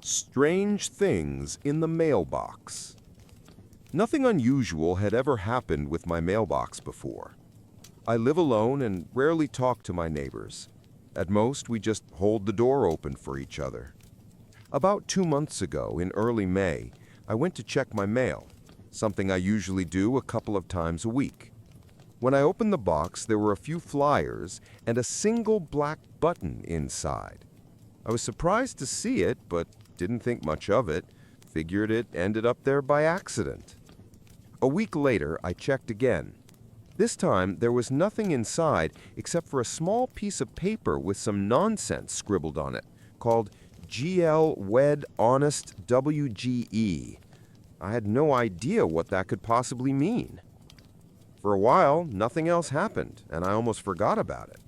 Strange things in the mailbox. Nothing unusual had ever happened with my mailbox before. I live alone and rarely talk to my neighbors. At most, we just hold the door open for each other. About 2 months ago, in early May, I went to check my mail, something I usually do a couple of times a week. When I opened the box, there were a few flyers and a single black button inside. I was surprised to see it, but didn't think much of it. Figured it ended up there by accident. A week later, I checked again. This time, there was nothing inside except for a small piece of paper with some nonsense scribbled on it, called GL Wed Honest WGE. I had no idea what that could possibly mean. For a while, nothing else happened, and I almost forgot about it.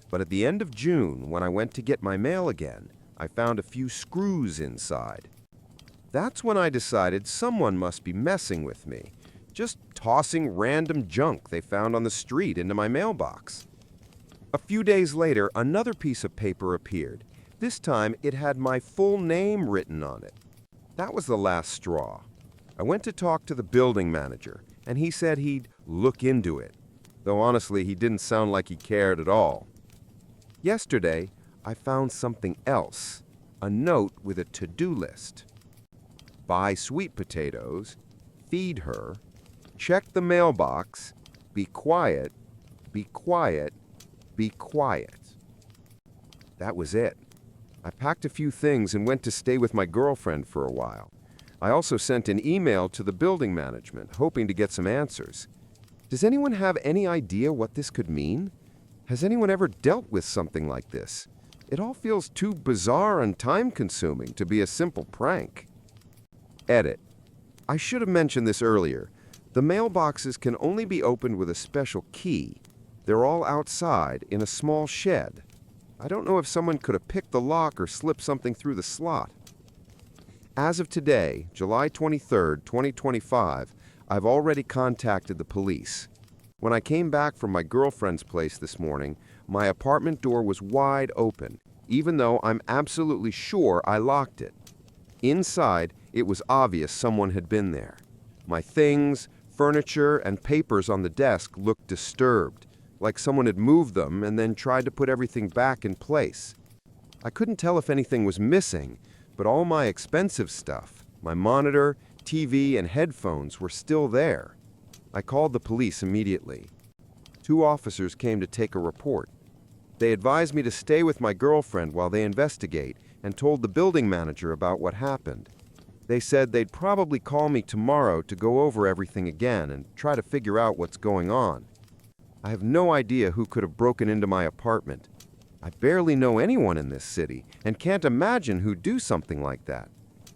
But at the end of June, when I went to get my mail again, I found a few screws inside. That's when I decided someone must be messing with me, just tossing random junk they found on the street into my mailbox. A few days later, another piece of paper appeared. This time, it had my full name written on it. That was the last straw. I went to talk to the building manager, and he said he'd look into it, though honestly, he didn't sound like he cared at all. Yesterday, I found something else, a note with a to-do list. Buy sweet potatoes, feed her, check the mailbox, be quiet, be quiet, be quiet. That was it. I packed a few things and went to stay with my girlfriend for a while. I also sent an email to the building management, hoping to get some answers. Does anyone have any idea what this could mean? Has anyone ever dealt with something like this? It all feels too bizarre and time-consuming to be a simple prank. Edit. I should have mentioned this earlier. The mailboxes can only be opened with a special key. They're all outside in a small shed. I don't know if someone could have picked the lock or slipped something through the slot. As of today, July 23, 2025, I've already contacted the police. When I came back from my girlfriend's place this morning, my apartment door was wide open, even though I'm absolutely sure I locked it. Inside, it was obvious someone had been there. My things, furniture, and papers on the desk looked disturbed, like someone had moved them and then tried to put everything back in place. I couldn't tell if anything was missing, but all my expensive stuff, my monitor, TV, and headphones were still there. I called the police immediately. 2 officers came to take a report. They advised me to stay with my girlfriend while they investigate and told the building manager about what happened. They said they'd probably call me tomorrow to go over everything again and try to figure out what's going on. I have no idea who could have broken into my apartment. I barely know anyone in this city and can't imagine who'd do something like that.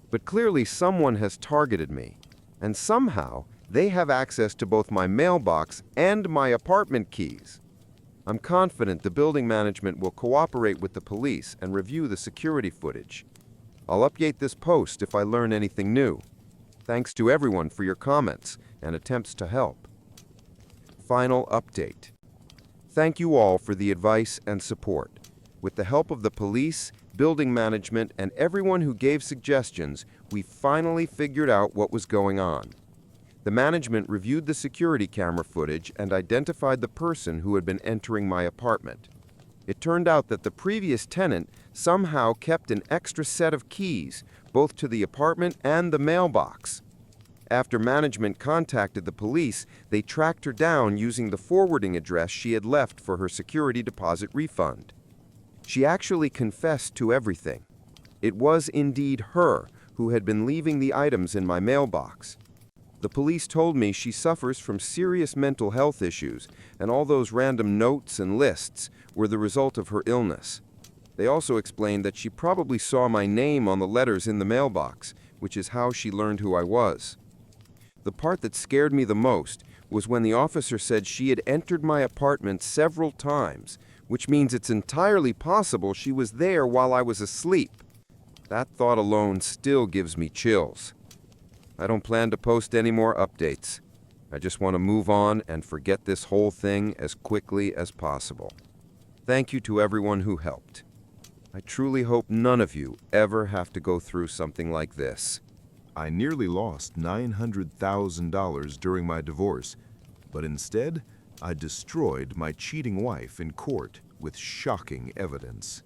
But clearly someone has targeted me, and somehow they have access to both my mailbox and my apartment keys. I'm confident the building management will cooperate with the police and review the security footage. I'll update this post if I learn anything new. Thanks to everyone for your comments and attempts to help. Final update. Thank you all for the advice and support. With the help of the police, building management, and everyone who gave suggestions, we finally figured out what was going on. The management reviewed the security camera footage and identified the person who had been entering my apartment. It turned out that the previous tenant somehow kept an extra set of keys, both to the apartment and the mailbox. After management contacted the police, they tracked her down using the forwarding address she had left for her security deposit refund. She actually confessed to everything. It was indeed her who had been leaving the items in my mailbox. The police told me she suffers from serious mental health issues, and all those random notes and lists were the result of her illness. They also explained that she probably saw my name on the letters in the mailbox, which is how she learned who I was. The part that scared me the most was when the officer said she had entered my apartment several times, which means it's entirely possible she was there while I was asleep. That thought alone still gives me chills. I don't plan to post any more updates. I just want to move on and forget this whole thing as quickly as possible. Thank you to everyone who helped. I truly hope none of you ever have to go through something like this. I nearly lost $900,000 during my divorce, but instead, I destroyed my cheating wife in court with shocking evidence.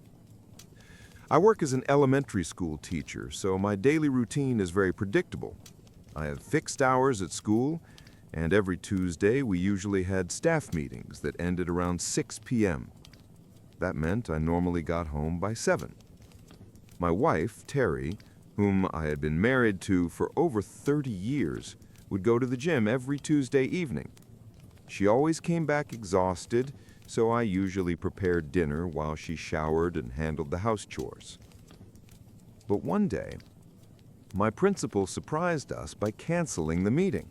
I work as an elementary school teacher, so my daily routine is very predictable. I have fixed hours at school, and every Tuesday we usually had staff meetings that ended around 6 p.m. That meant I normally got home by 7. My wife, Terry, whom I had been married to for over 30 years, would go to the gym every Tuesday evening. She always came back exhausted, so I usually prepared dinner while she showered and handled the house chores. But one day, my principal surprised us by canceling the meeting.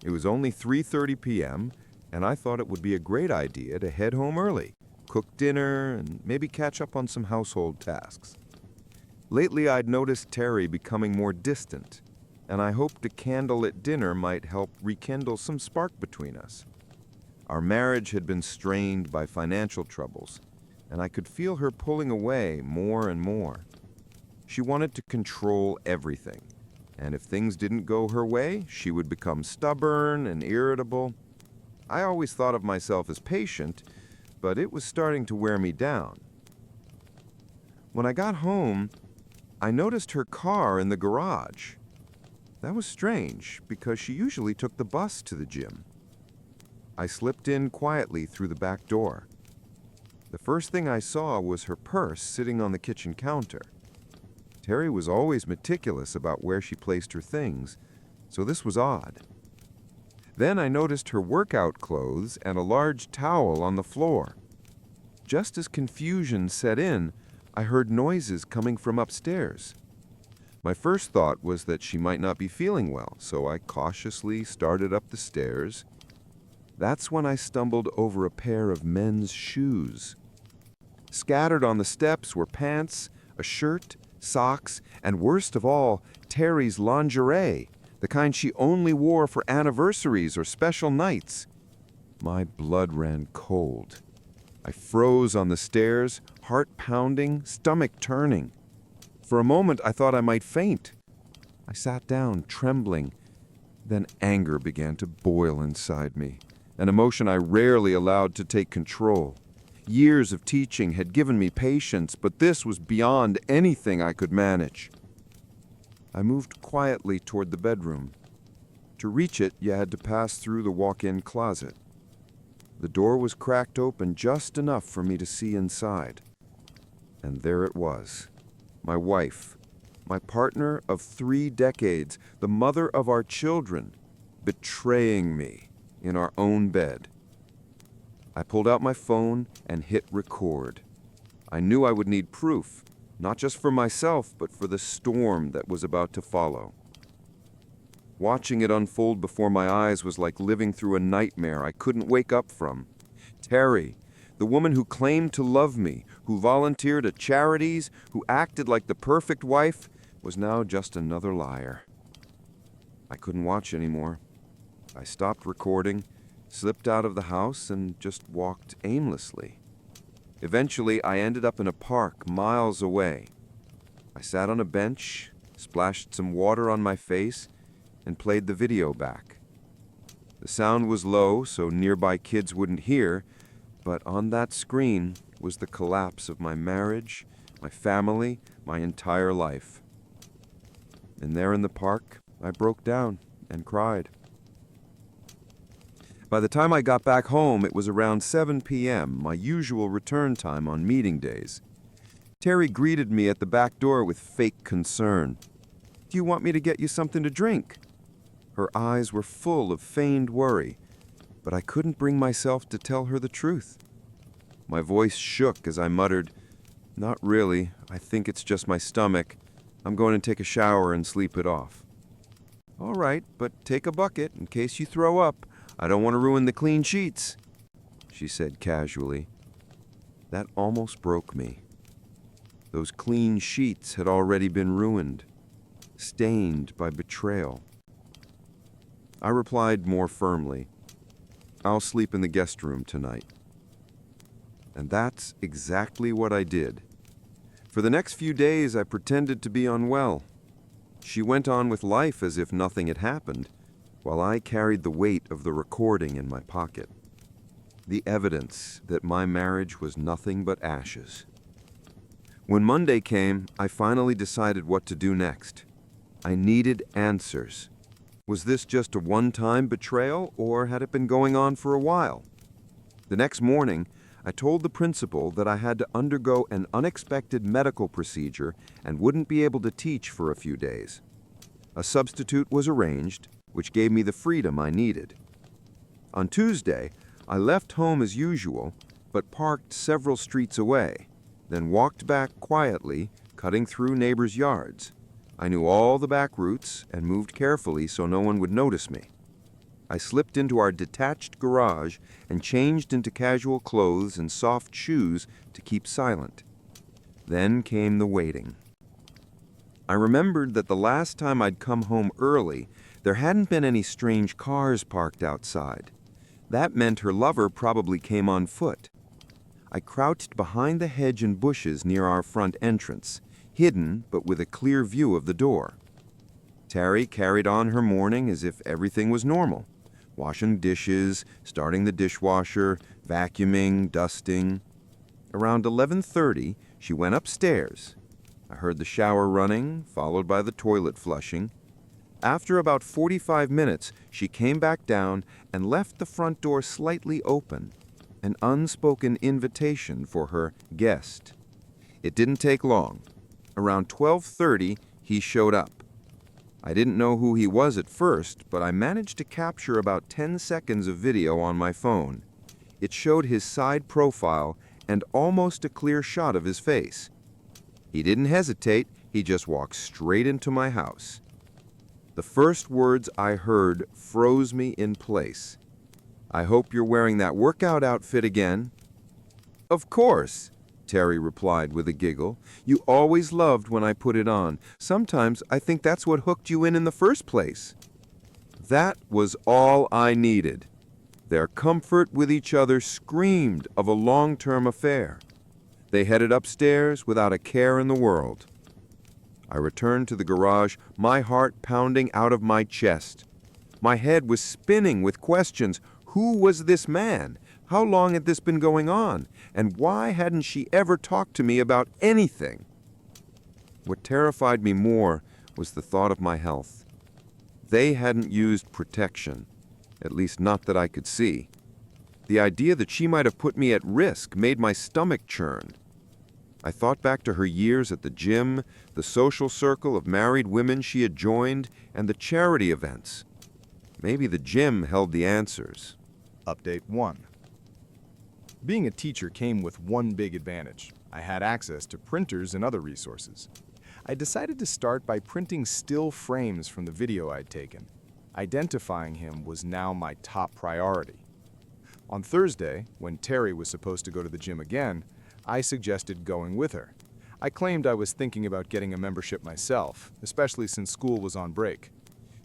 It was only 3:30 p.m., and I thought it would be a great idea to head home early, cook dinner, and maybe catch up on some household tasks. Lately, I'd noticed Terry becoming more distant, and I hoped a candle at dinner might help rekindle some spark between us. Our marriage had been strained by financial troubles, and I could feel her pulling away more and more. She wanted to control everything, and if things didn't go her way, she would become stubborn and irritable. I always thought of myself as patient, but it was starting to wear me down. When I got home, I noticed her car in the garage. That was strange, because she usually took the bus to the gym. I slipped in quietly through the back door. The first thing I saw was her purse sitting on the kitchen counter. Terry was always meticulous about where she placed her things, so this was odd. Then I noticed her workout clothes and a large towel on the floor. Just as confusion set in, I heard noises coming from upstairs. My first thought was that she might not be feeling well, so I cautiously started up the stairs. That's when I stumbled over a pair of men's shoes. Scattered on the steps were pants, a shirt, socks, and worst of all, Terry's lingerie, the kind she only wore for anniversaries or special nights. My blood ran cold. I froze on the stairs, heart pounding, stomach turning. For a moment, I thought I might faint. I sat down, trembling. Then anger began to boil inside me, an emotion I rarely allowed to take control. Years of teaching had given me patience, but this was beyond anything I could manage. I moved quietly toward the bedroom. To reach it, you had to pass through the walk-in closet. The door was cracked open just enough for me to see inside. And there it was, my wife, my partner of 3 decades, the mother of our children, betraying me in our own bed. I pulled out my phone and hit record. I knew I would need proof, not just for myself, but for the storm that was about to follow. Watching it unfold before my eyes was like living through a nightmare I couldn't wake up from. Terry, the woman who claimed to love me, who volunteered at charities, who acted like the perfect wife, was now just another liar. I couldn't watch anymore. I stopped recording, slipped out of the house, and just walked aimlessly. Eventually, I ended up in a park miles away. I sat on a bench, splashed some water on my face, and played the video back. The sound was low, so nearby kids wouldn't hear, but on that screen was the collapse of my marriage, my family, my entire life. And there in the park, I broke down and cried. By the time I got back home, it was around 7 p.m., my usual return time on meeting days. Terry greeted me at the back door with fake concern. "Do you want me to get you something to drink?" Her eyes were full of feigned worry, but I couldn't bring myself to tell her the truth. My voice shook as I muttered, "Not really. I think it's just my stomach. I'm going to take a shower and sleep it off." "All right, but take a bucket in case you throw up. I don't want to ruin the clean sheets," she said casually. That almost broke me. Those clean sheets had already been ruined, stained by betrayal. I replied more firmly, "I'll sleep in the guest room tonight." And that's exactly what I did. For the next few days, I pretended to be unwell. She went on with life as if nothing had happened, while I carried the weight of the recording in my pocket. The evidence that my marriage was nothing but ashes. When Monday came, I finally decided what to do next. I needed answers. Was this just a one-time betrayal, or had it been going on for a while? The next morning, I told the principal that I had to undergo an unexpected medical procedure and wouldn't be able to teach for a few days. A substitute was arranged, which gave me the freedom I needed. On Tuesday, I left home as usual, but parked several streets away, then walked back quietly, cutting through neighbors' yards. I knew all the back routes and moved carefully so no one would notice me. I slipped into our detached garage and changed into casual clothes and soft shoes to keep silent. Then came the waiting. I remembered that the last time I'd come home early, there hadn't been any strange cars parked outside. That meant her lover probably came on foot. I crouched behind the hedge and bushes near our front entrance, hidden but with a clear view of the door. Terry carried on her morning as if everything was normal. Washing dishes, starting the dishwasher, vacuuming, dusting. Around 11:30, she went upstairs. I heard the shower running, followed by the toilet flushing. After about 45 minutes, she came back down and left the front door slightly open, an unspoken invitation for her guest. It didn't take long. Around 12:30, he showed up. I didn't know who he was at first, but I managed to capture about 10 seconds of video on my phone. It showed his side profile and almost a clear shot of his face. He didn't hesitate, he just walked straight into my house. The first words I heard froze me in place. "I hope you're wearing that workout outfit again." "Of course," Terry replied with a giggle. "You always loved when I put it on. Sometimes I think that's what hooked you in the first place." That was all I needed. Their comfort with each other screamed of a long-term affair. They headed upstairs without a care in the world. I returned to the garage, my heart pounding out of my chest. My head was spinning with questions. Who was this man? How long had this been going on? And why hadn't she ever talked to me about anything? What terrified me more was the thought of my health. They hadn't used protection, at least not that I could see. The idea that she might have put me at risk made my stomach churn. I thought back to her years at the gym, the social circle of married women she had joined, and the charity events. Maybe the gym held the answers. Update 1. Being a teacher came with one big advantage. I had access to printers and other resources. I decided to start by printing still frames from the video I'd taken. Identifying him was now my top priority. On Thursday, when Terry was supposed to go to the gym again, I suggested going with her. I claimed I was thinking about getting a membership myself, especially since school was on break.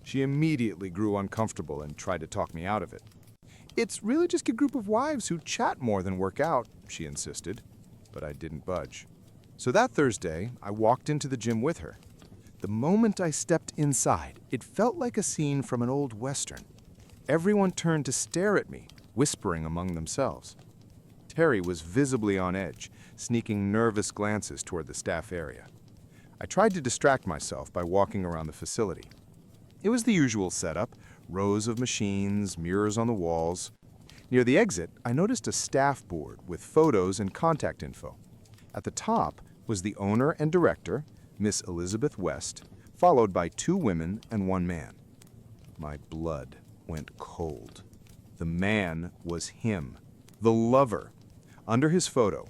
She immediately grew uncomfortable and tried to talk me out of it. "It's really just a group of wives who chat more than work out," she insisted, but I didn't budge. So that Thursday, I walked into the gym with her. The moment I stepped inside, it felt like a scene from an old Western. Everyone turned to stare at me, whispering among themselves. Terry was visibly on edge, sneaking nervous glances toward the staff area. I tried to distract myself by walking around the facility. It was the usual setup, rows of machines, mirrors on the walls. Near the exit, I noticed a staff board with photos and contact info. At the top was the owner and director, Miss Elizabeth West, followed by 2 women and 1 man. My blood went cold. The man was him, the lover. Under his photo,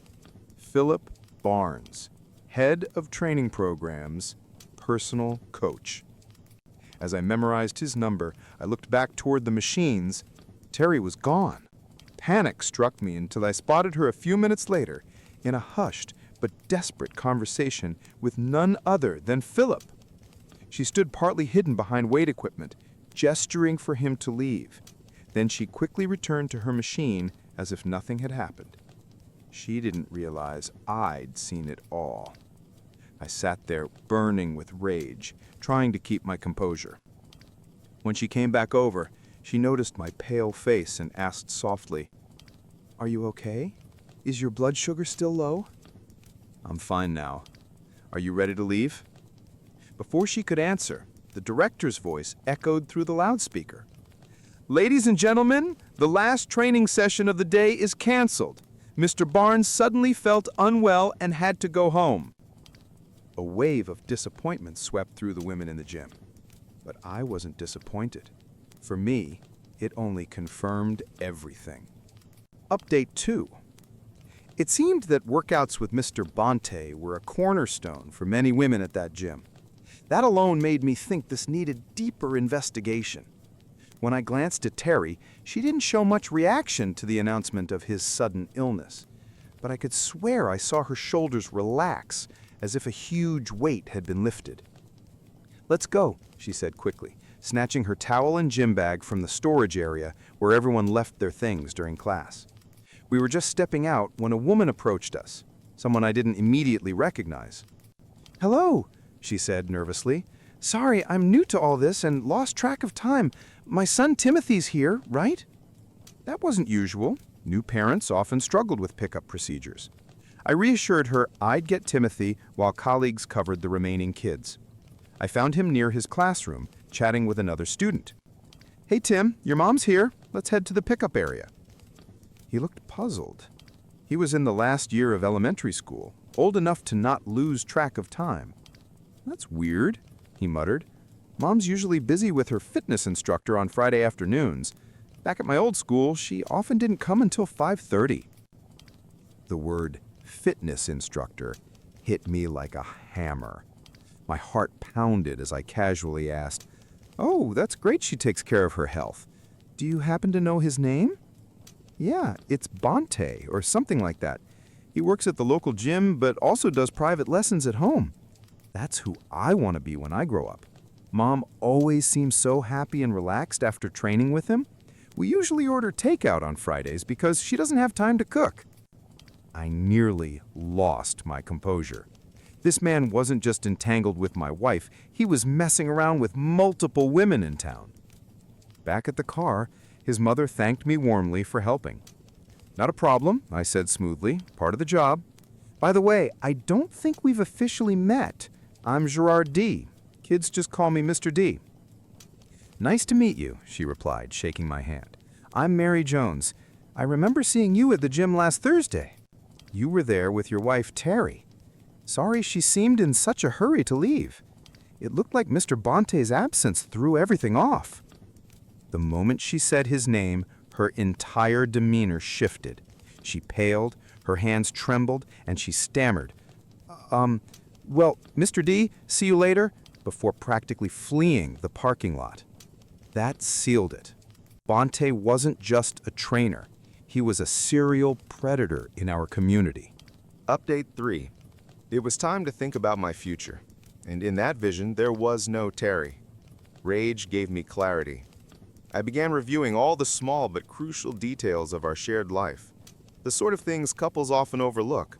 Philip Barnes, head of training programs, personal coach. As I memorized his number, I looked back toward the machines. Terry was gone. Panic struck me until I spotted her a few minutes later in a hushed but desperate conversation with none other than Philip. She stood partly hidden behind weight equipment, gesturing for him to leave. Then she quickly returned to her machine as if nothing had happened. She didn't realize I'd seen it all. I sat there, burning with rage, trying to keep my composure. When she came back over, she noticed my pale face and asked softly, "Are you okay? Is your blood sugar still low?" "I'm fine now. Are you ready to leave?" Before she could answer, the director's voice echoed through the loudspeaker. "Ladies and gentlemen, the last training session of the day is canceled. Mr. Barnes suddenly felt unwell and had to go home." A wave of disappointment swept through the women in the gym. But I wasn't disappointed. For me, it only confirmed everything. Update 2. It seemed that workouts with Mr. Bonte were a cornerstone for many women at that gym. That alone made me think this needed deeper investigation. When I glanced at Terry, she didn't show much reaction to the announcement of his sudden illness. But I could swear I saw her shoulders relax, as if a huge weight had been lifted. "Let's go," she said quickly, snatching her towel and gym bag from the storage area where everyone left their things during class. We were just stepping out when a woman approached us, someone I didn't immediately recognize. "Hello," she said nervously. "Sorry, I'm new to all this and lost track of time. My son Timothy's here, right?" That wasn't usual. New parents often struggled with pickup procedures. I reassured her I'd get Timothy while colleagues covered the remaining kids. I found him near his classroom, chatting with another student. "Hey Tim, your mom's here. Let's head to the pickup area." He looked puzzled. He was in the last year of elementary school, old enough to not lose track of time. "That's weird," he muttered. "Mom's usually busy with her fitness instructor on Friday afternoons. Back at my old school, she often didn't come until 5:30. The word fitness instructor hit me like a hammer. My heart pounded as I casually asked, "Oh, that's great she takes care of her health. Do you happen to know his name?" "Yeah, it's Bonte or something like that. He works at the local gym but also does private lessons at home. That's who I want to be when I grow up. Mom always seems so happy and relaxed after training with him. We usually order takeout on Fridays because she doesn't have time to cook." I nearly lost my composure. This man wasn't just entangled with my wife, he was messing around with multiple women in town. Back at the car, his mother thanked me warmly for helping. "Not a problem," I said smoothly, "part of the job. By the way, I don't think we've officially met. I'm Gerard D. Kids just call me Mr. D." "Nice to meet you," she replied, shaking my hand. "I'm Mary Jones. I remember seeing you at the gym last Thursday. You were there with your wife, Terry. Sorry she seemed in such a hurry to leave. It looked like Mr. Bonte's absence threw everything off." The moment she said his name, her entire demeanor shifted. She paled, her hands trembled, and she stammered, Well, Mr. D, see you later," before practically fleeing the parking lot. That sealed it. Bonte wasn't just a trainer. He was a serial predator in our community. Update 3. It was time to think about my future, and in that vision there was no Terry. Rage gave me clarity. I began reviewing all the small but crucial details of our shared life, the sort of things couples often overlook.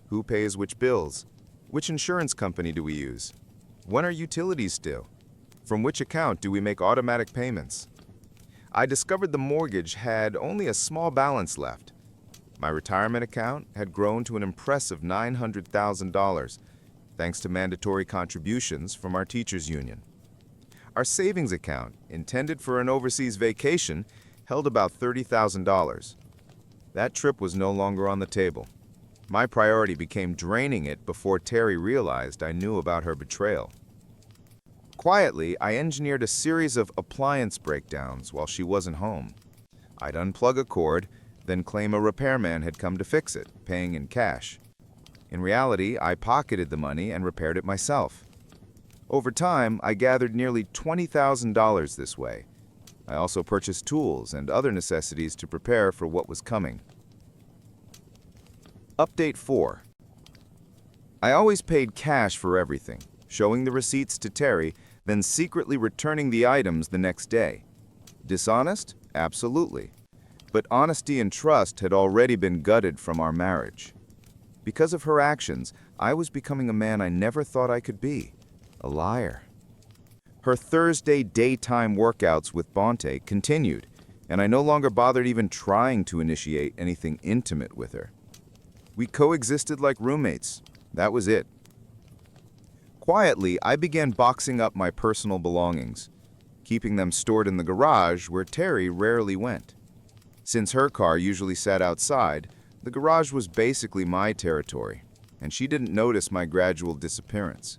Who pays which bills? Which insurance company do we use? When are utilities due? From which account do we make automatic payments? I discovered the mortgage had only a small balance left. My retirement account had grown to an impressive $900,000, thanks to mandatory contributions from our teachers' union. Our savings account, intended for an overseas vacation, held about $30,000. That trip was no longer on the table. My priority became draining it before Terry realized I knew about her betrayal. Quietly, I engineered a series of appliance breakdowns while she wasn't home. I'd unplug a cord, then claim a repairman had come to fix it, paying in cash. In reality, I pocketed the money and repaired it myself. Over time, I gathered nearly $20,000 this way. I also purchased tools and other necessities to prepare for what was coming. Update 4. I always paid cash for everything, showing the receipts to Terry, then secretly returning the items the next day. Dishonest? Absolutely. But honesty and trust had already been gutted from our marriage. Because of her actions, I was becoming a man I never thought I could be, a liar. Her Thursday daytime workouts with Bonte continued, and I no longer bothered even trying to initiate anything intimate with her. We coexisted like roommates. That was it. Quietly, I began boxing up my personal belongings, keeping them stored in the garage where Terry rarely went. Since her car usually sat outside, the garage was basically my territory, and she didn't notice my gradual disappearance.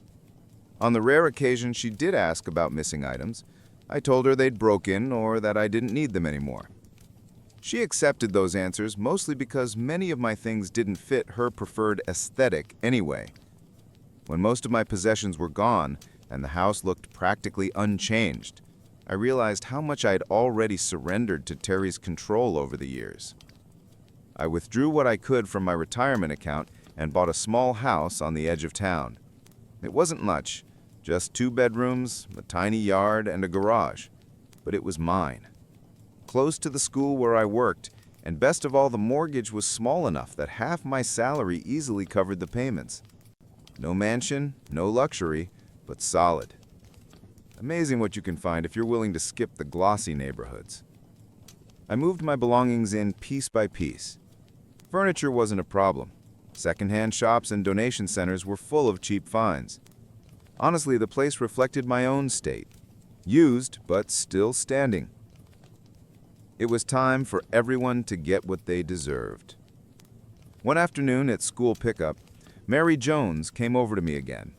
On the rare occasion she did ask about missing items, I told her they'd broken or that I didn't need them anymore. She accepted those answers mostly because many of my things didn't fit her preferred aesthetic anyway. When most of my possessions were gone and the house looked practically unchanged, I realized how much I'd already surrendered to Terry's control over the years. I withdrew what I could from my retirement account and bought a small house on the edge of town. It wasn't much, just 2 bedrooms, a tiny yard, and a garage, but it was mine. Close to the school where I worked, and best of all, the mortgage was small enough that half my salary easily covered the payments. No mansion, no luxury, but solid. Amazing what you can find if you're willing to skip the glossy neighborhoods. I moved my belongings in piece by piece. Furniture wasn't a problem. Secondhand shops and donation centers were full of cheap finds. Honestly, the place reflected my own state. Used, but still standing. It was time for everyone to get what they deserved. One afternoon at school pickup, Mary Jones came over to me again.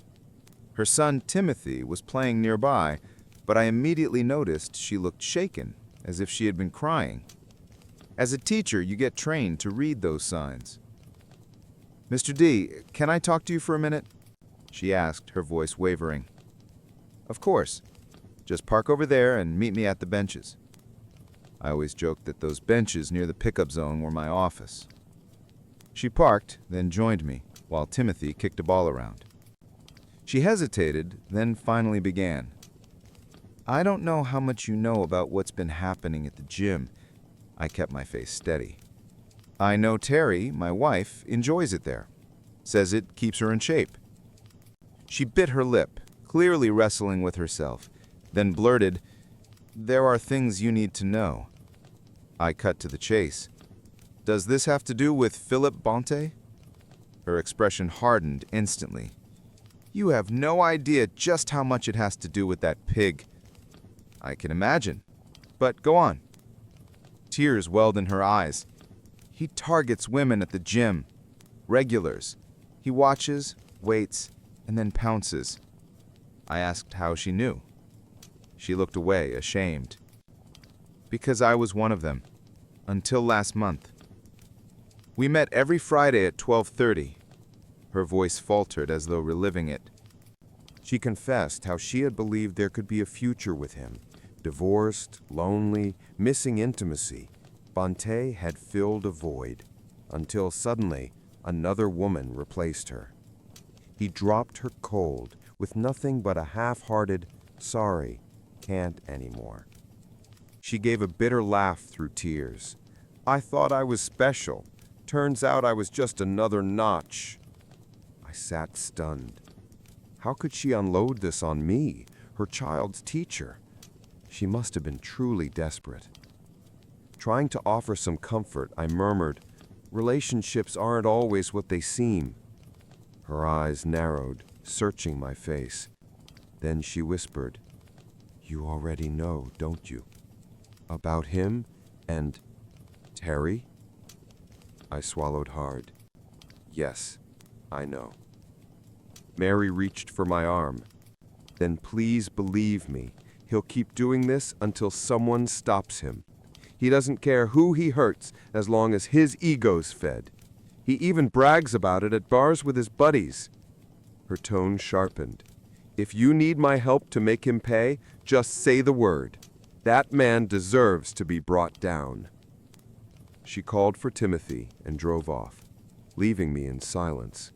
Her son Timothy was playing nearby, but I immediately noticed she looked shaken, as if she had been crying. As a teacher, you get trained to read those signs. "Mr. D, can I talk to you for a minute?" she asked, her voice wavering. "Of course. Just park over there and meet me at the benches." I always joked that those benches near the pickup zone were my office. She parked, then joined me, while Timothy kicked a ball around. She hesitated, then finally began. "I don't know how much you know about what's been happening at the gym." I kept my face steady. "I know Terry, my wife, enjoys it there. Says it keeps her in shape." She bit her lip, clearly wrestling with herself, then blurted, "There are things you need to know." I cut to the chase. "Does this have to do with Philip Bonte?" Her expression hardened instantly. "You have no idea just how much it has to do with that pig." "I can imagine. But go on." Tears welled in her eyes. "He targets women at the gym. Regulars. He watches, waits, and then pounces." I asked how she knew. She looked away, ashamed. "Because I was one of them. Until last month. We met every Friday at 12:30. Her voice faltered as though reliving it. She confessed how she had believed there could be a future with him. Divorced, lonely, missing intimacy, Bonte had filled a void, until suddenly another woman replaced her. He dropped her cold, with nothing but a half-hearted, "Sorry, can't anymore." She gave a bitter laugh through tears. "I thought I was special. Turns out I was just another notch." I sat stunned. How could she unload this on me, her child's teacher? She must have been truly desperate. Trying to offer some comfort, I murmured, "Relationships aren't always what they seem." Her eyes narrowed, searching my face. Then she whispered, "You already know, don't you? About him and Terry?" I swallowed hard. "Yes, I know." Mary reached for my arm. "Then please believe me. He'll keep doing this until someone stops him. He doesn't care who he hurts as long as his ego's fed. He even brags about it at bars with his buddies." Her tone sharpened. "If you need my help to make him pay, just say the word. That man deserves to be brought down." She called for Timothy and drove off, leaving me in silence.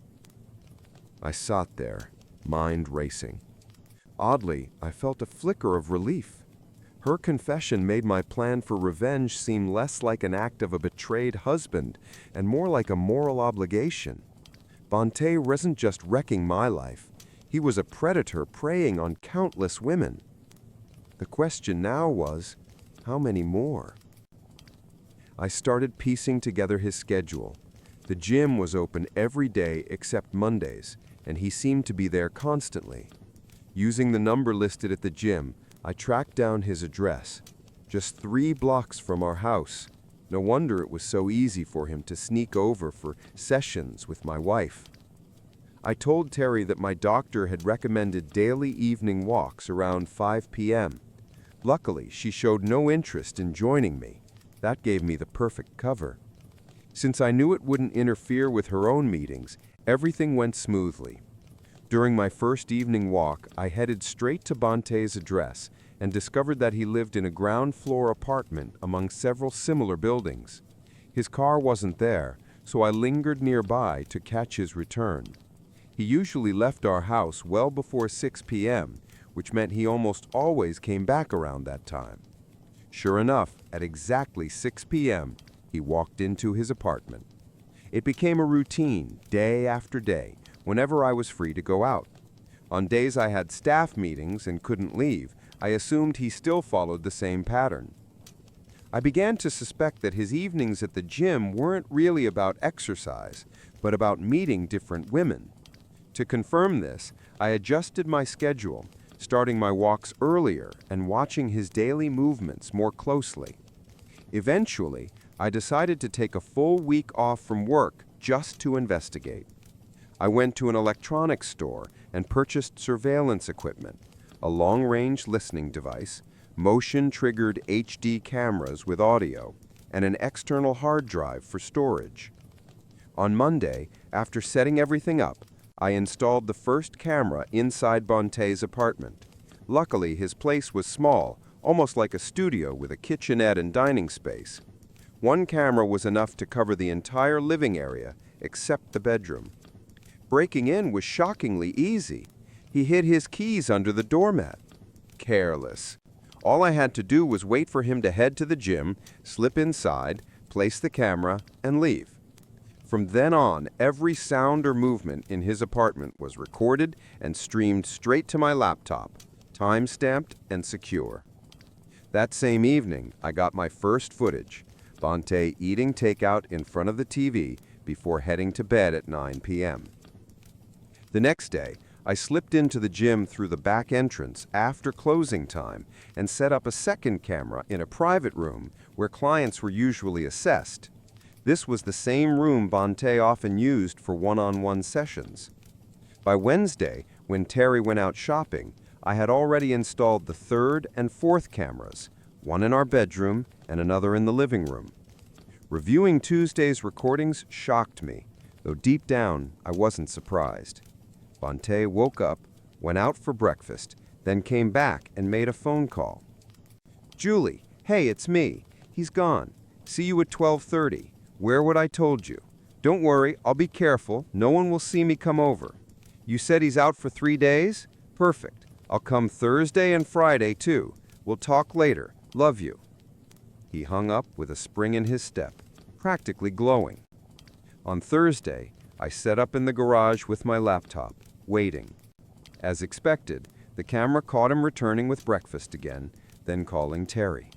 I sat there, mind racing. Oddly, I felt a flicker of relief. Her confession made my plan for revenge seem less like an act of a betrayed husband and more like a moral obligation. Bonte wasn't just wrecking my life. He was a predator preying on countless women. The question now was, how many more? I started piecing together his schedule. The gym was open every day except Mondays, and he seemed to be there constantly. Using the number listed at the gym, I tracked down his address. Just 3 blocks from our house. No wonder it was so easy for him to sneak over for sessions with my wife. I told Terry that my doctor had recommended daily evening walks around 5 p.m. Luckily, she showed no interest in joining me. That gave me the perfect cover. Since I knew it wouldn't interfere with her own meetings, everything went smoothly. During my first evening walk, I headed straight to Bonte's address and discovered that he lived in a ground-floor apartment among several similar buildings. His car wasn't there, so I lingered nearby to catch his return. He usually left our house well before 6 p.m., which meant he almost always came back around that time. Sure enough, at exactly 6 p.m., he walked into his apartment. It became a routine, day after day, whenever I was free to go out. On days I had staff meetings and couldn't leave, I assumed he still followed the same pattern. I began to suspect that his evenings at the gym weren't really about exercise, but about meeting different women. To confirm this, I adjusted my schedule, starting my walks earlier and watching his daily movements more closely. Eventually, I decided to take a full week off from work just to investigate. I went to an electronics store and purchased surveillance equipment, a long-range listening device, motion-triggered HD cameras with audio, and an external hard drive for storage. On Monday, after setting everything up, I installed the first camera inside Bonte's apartment. Luckily, his place was small, almost like a studio with a kitchenette and dining space. One camera was enough to cover the entire living area, except the bedroom. Breaking in was shockingly easy. He hid his keys under the doormat. Careless. All I had to do was wait for him to head to the gym, slip inside, place the camera, and leave. From then on, every sound or movement in his apartment was recorded and streamed straight to my laptop, time-stamped and secure. That same evening, I got my first footage, Bonte eating takeout in front of the TV before heading to bed at 9 p.m. The next day, I slipped into the gym through the back entrance after closing time and set up a second camera in a private room where clients were usually assessed. This was the same room Bonte often used for one-on-one sessions. By Wednesday, when Terry went out shopping, I had already installed the third and fourth cameras, one in our bedroom and another in the living room. Reviewing Tuesday's recordings shocked me, though deep down I wasn't surprised. Bonte woke up, went out for breakfast, then came back and made a phone call. "Julie, hey, it's me. He's gone. See you at 12:30. Wear what I told you. Don't worry, I'll be careful. No one will see me come over. You said he's out for 3 days? Perfect. I'll come Thursday and Friday, too. We'll talk later. Love you." He hung up with a spring in his step, practically glowing. On Thursday, I set up in the garage with my laptop, waiting. As expected, the camera caught him returning with breakfast again, then calling Terry.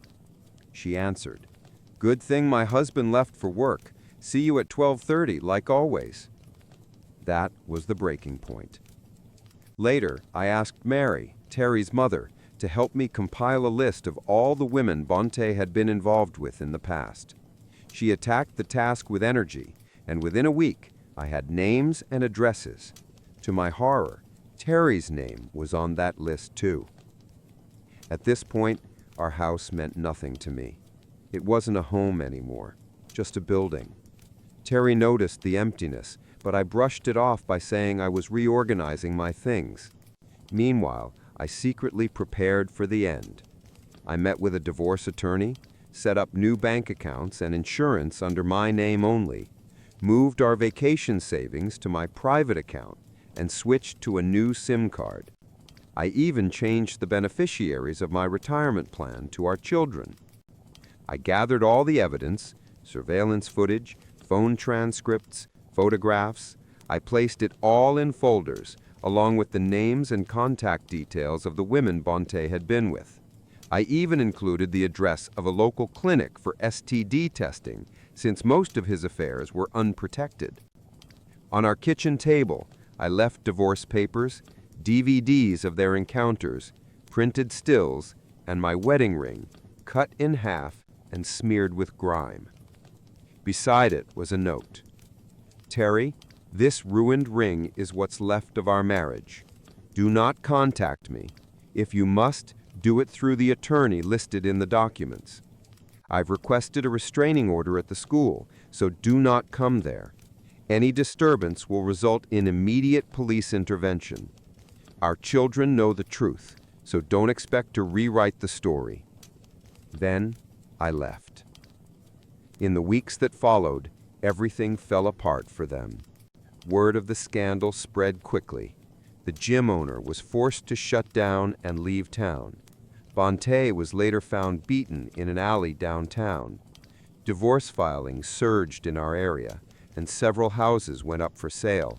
She answered. "Good thing my husband left for work. See you at 12:30, like always." That was the breaking point. Later, I asked Mary, Terry's mother, to help me compile a list of all the women Bonte had been involved with in the past. She attacked the task with energy, and within a week, I had names and addresses. To my horror, Terry's name was on that list too. At this point, our house meant nothing to me. It wasn't a home anymore, just a building. Terry noticed the emptiness, but I brushed it off by saying I was reorganizing my things. Meanwhile, I secretly prepared for the end. I met with a divorce attorney, set up new bank accounts and insurance under my name only, moved our vacation savings to my private account, and switched to a new SIM card. I even changed the beneficiaries of my retirement plan to our children. I gathered all the evidence, surveillance footage, phone transcripts, photographs. I placed it all in folders, along with the names and contact details of the women Bonte had been with. I even included the address of a local clinic for STD testing, since most of his affairs were unprotected. On our kitchen table, I left divorce papers, DVDs of their encounters, printed stills, and my wedding ring, cut in half and smeared with grime. Beside it was a note. "Terry, this ruined ring is what's left of our marriage. Do not contact me. If you must, do it through the attorney listed in the documents. I've requested a restraining order at the school, so do not come there. Any disturbance will result in immediate police intervention. Our children know the truth, so don't expect to rewrite the story." Then I left. In the weeks that followed, everything fell apart for them. Word of the scandal spread quickly. The gym owner was forced to shut down and leave town. Bonte was later found beaten in an alley downtown. Divorce filings surged in our area, and several houses went up for sale.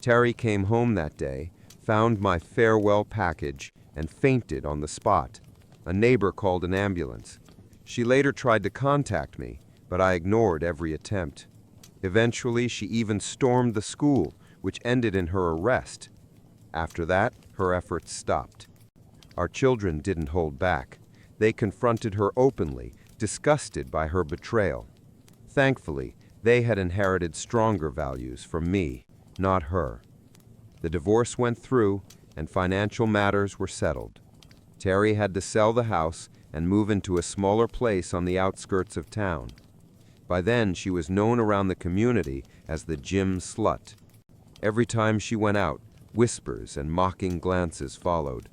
Terry came home that day, found my farewell package, and fainted on the spot. A neighbor called an ambulance. She later tried to contact me, but I ignored every attempt. Eventually, she even stormed the school, which ended in her arrest. After that, her efforts stopped. Our children didn't hold back. They confronted her openly, disgusted by her betrayal. Thankfully, they had inherited stronger values from me, not her. The divorce went through, and financial matters were settled. Terry had to sell the house and move into a smaller place on the outskirts of town. By then, she was known around the community as the gym slut. Every time she went out, whispers and mocking glances followed.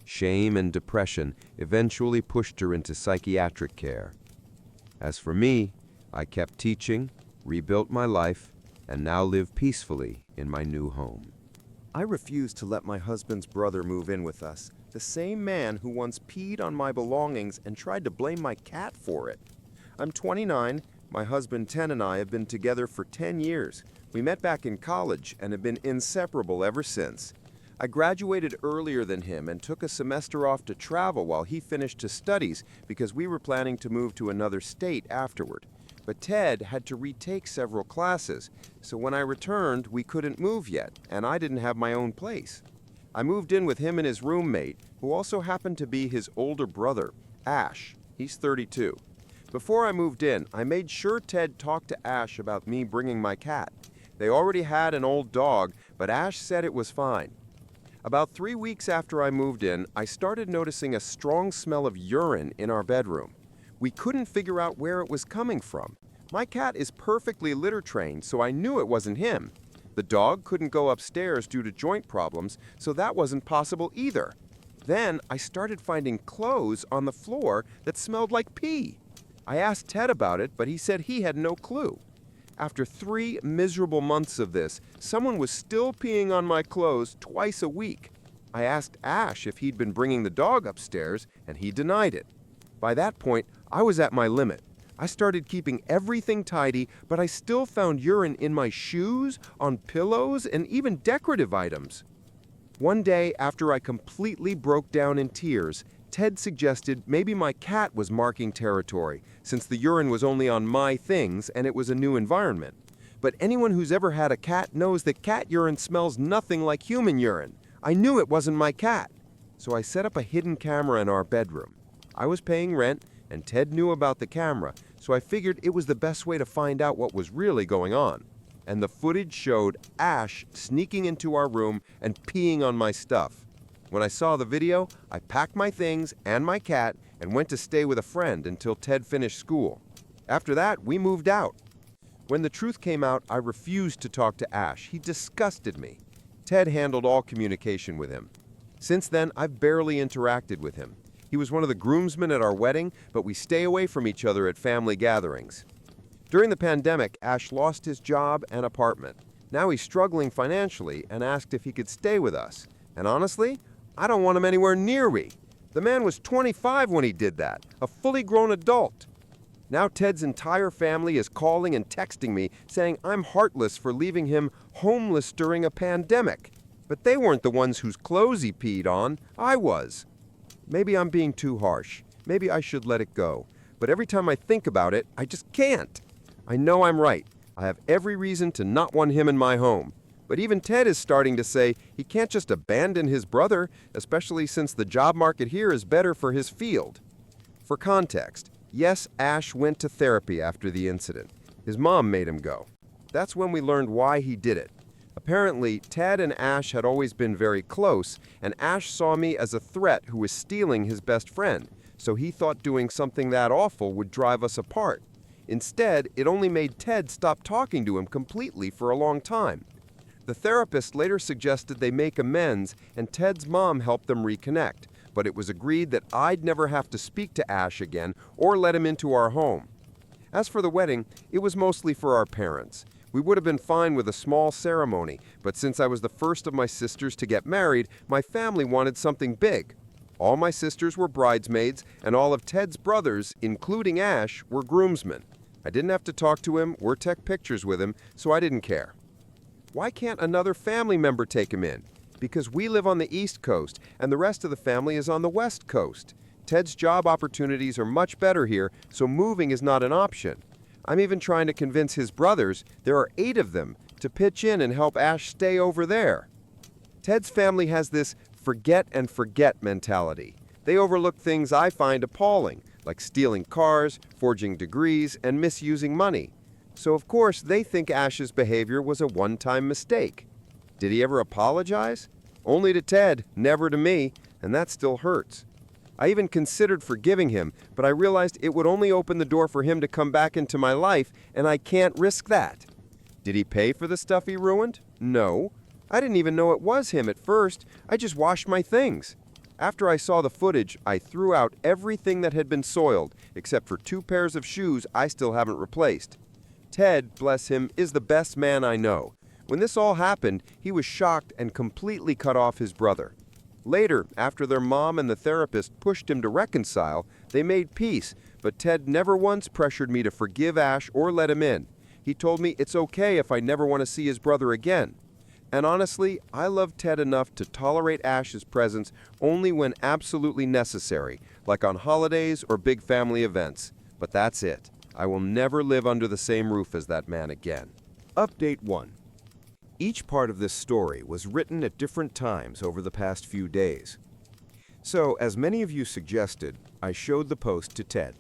Shame and depression eventually pushed her into psychiatric care. As for me, I kept teaching, rebuilt my life, and now live peacefully in my new home. I refused to let my husband's brother move in with us, the same man who once peed on my belongings and tried to blame my cat for it. I'm 29, my husband Ted and I have been together for 10 years. We met back in college and have been inseparable ever since. I graduated earlier than him and took a semester off to travel while he finished his studies because we were planning to move to another state afterward. But Ted had to retake several classes, so when I returned, we couldn't move yet, and I didn't have my own place. I moved in with him and his roommate, who also happened to be his older brother, Ash. He's 32. Before I moved in, I made sure Ted talked to Ash about me bringing my cat. They already had an old dog, but Ash said it was fine. About 3 weeks after I moved in, I started noticing a strong smell of urine in our bedroom. We couldn't figure out where it was coming from. My cat is perfectly litter trained, so I knew it wasn't him. The dog couldn't go upstairs due to joint problems, so that wasn't possible either. Then I started finding clothes on the floor that smelled like pee. I asked Ted about it, but he said he had no clue. After 3 miserable months of this, someone was still peeing on my clothes twice a week. I asked Ash if he'd been bringing the dog upstairs, and he denied it. By that point, I was at my limit. I started keeping everything tidy, but I still found urine in my shoes, on pillows, and even decorative items. One day, after I completely broke down in tears, Ted suggested maybe my cat was marking territory, since the urine was only on my things and it was a new environment. But anyone who's ever had a cat knows that cat urine smells nothing like human urine. I knew it wasn't my cat. So I set up a hidden camera in our bedroom. I was paying rent, and Ted knew about the camera, so I figured it was the best way to find out what was really going on. And the footage showed Ash sneaking into our room and peeing on my stuff. When I saw the video, I packed my things and my cat and went to stay with a friend until Ted finished school. After that, we moved out. When the truth came out, I refused to talk to Ash. He disgusted me. Ted handled all communication with him. Since then, I've barely interacted with him. He was one of the groomsmen at our wedding, but we stay away from each other at family gatherings. During the pandemic, Ash lost his job and apartment. Now he's struggling financially and asked if he could stay with us. And honestly, I don't want him anywhere near me. The man was 25 when he did that, a fully grown adult. Now Ted's entire family is calling and texting me saying I'm heartless for leaving him homeless during a pandemic. But they weren't the ones whose clothes he peed on. I was. Maybe I'm being too harsh. Maybe I should let it go. But every time I think about it, I just can't. I know I'm right. I have every reason to not want him in my home. But even Ted is starting to say he can't just abandon his brother, especially since the job market here is better for his field. For context, yes, Ash went to therapy after the incident. His mom made him go. That's when we learned why he did it. Apparently, Ted and Ash had always been very close, and Ash saw me as a threat who was stealing his best friend, so he thought doing something that awful would drive us apart. Instead, it only made Ted stop talking to him completely for a long time. The therapist later suggested they make amends, and Ted's mom helped them reconnect, but it was agreed that I'd never have to speak to Ash again or let him into our home. As for the wedding, it was mostly for our parents. We would have been fine with a small ceremony, but since I was the first of my sisters to get married, my family wanted something big. All my sisters were bridesmaids, and all of Ted's brothers, including Ash, were groomsmen. I didn't have to talk to him or take pictures with him, so I didn't care. Why can't another family member take him in? Because we live on the East Coast, and the rest of the family is on the West Coast. Ted's job opportunities are much better here, so moving is not an option. I'm even trying to convince his brothers, there are 8 of them, to pitch in and help Ash stay over there. Ted's family has this forget and forget mentality. They overlook things I find appalling, like stealing cars, forging degrees, and misusing money. So of course they think Ash's behavior was a one-time mistake. Did he ever apologize? Only to Ted, never to me, and that still hurts. I even considered forgiving him, but I realized it would only open the door for him to come back into my life, and I can't risk that. Did he pay for the stuff he ruined? No. I didn't even know it was him at first. I just washed my things. After I saw the footage, I threw out everything that had been soiled, except for 2 pairs of shoes I still haven't replaced. Ted, bless him, is the best man I know. When this all happened, he was shocked and completely cut off his brother. Later, after their mom and the therapist pushed him to reconcile, they made peace, but Ted never once pressured me to forgive Ash or let him in. He told me it's okay if I never want to see his brother again. And honestly, I love Ted enough to tolerate Ash's presence only when absolutely necessary, like on holidays or big family events. But that's it. I will never live under the same roof as that man again. Update 1. Each part of this story was written at different times over the past few days. So, as many of you suggested, I showed the post to Ted.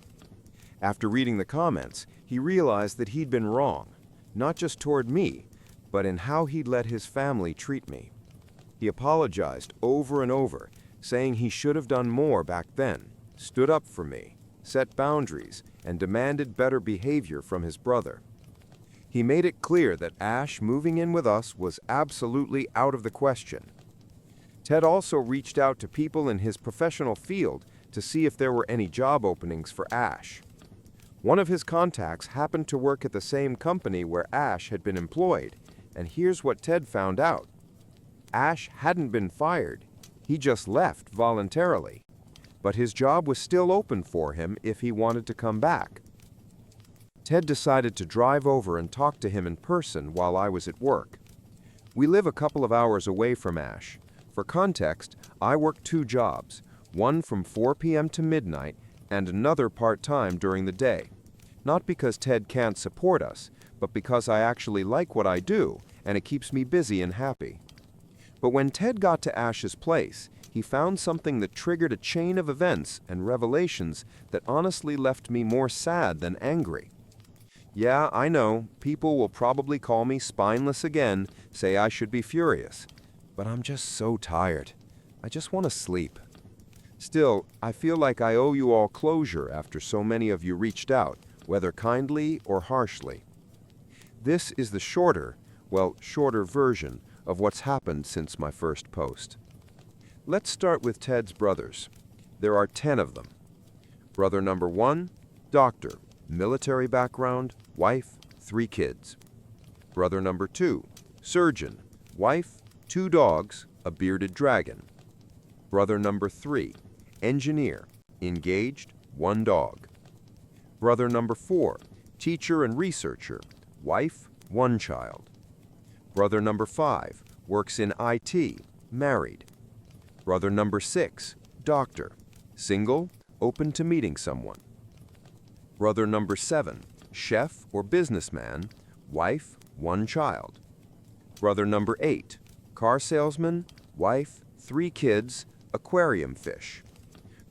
After reading the comments, he realized that he'd been wrong, not just toward me, but in how he'd let his family treat me. He apologized over and over, saying he should have done more back then, stood up for me, set boundaries, and demanded better behavior from his brother. He made it clear that Ash moving in with us was absolutely out of the question. Ted also reached out to people in his professional field to see if there were any job openings for Ash. One of his contacts happened to work at the same company where Ash had been employed, and here's what Ted found out. Ash hadn't been fired. He just left voluntarily. But his job was still open for him if he wanted to come back. Ted decided to drive over and talk to him in person while I was at work. We live a couple of hours away from Ash. For context, I work 2 jobs, one from 4 p.m. to midnight and another part-time during the day. Not because Ted can't support us, but because I actually like what I do and it keeps me busy and happy. But when Ted got to Ash's place, he found something that triggered a chain of events and revelations that honestly left me more sad than angry. Yeah, I know, people will probably call me spineless again, say I should be furious. But I'm just so tired. I just want to sleep. Still, I feel like I owe you all closure after so many of you reached out, whether kindly or harshly. This is the shorter version of what's happened since my first post. Let's start with Ted's brothers. There are 10 of them. Brother number 1, doctor, military background, wife, 3 kids. Brother number 2, surgeon, wife, 2 dogs, a bearded dragon. Brother number 3, engineer, engaged, 1 dog. Brother number 4, teacher and researcher, wife, 1 child. Brother number 5, works in IT, married. Brother number 6, doctor, single, open to meeting someone. Brother number 7, chef or businessman, wife, 1 child. Brother number 8, car salesman, wife, 3 kids, aquarium fish.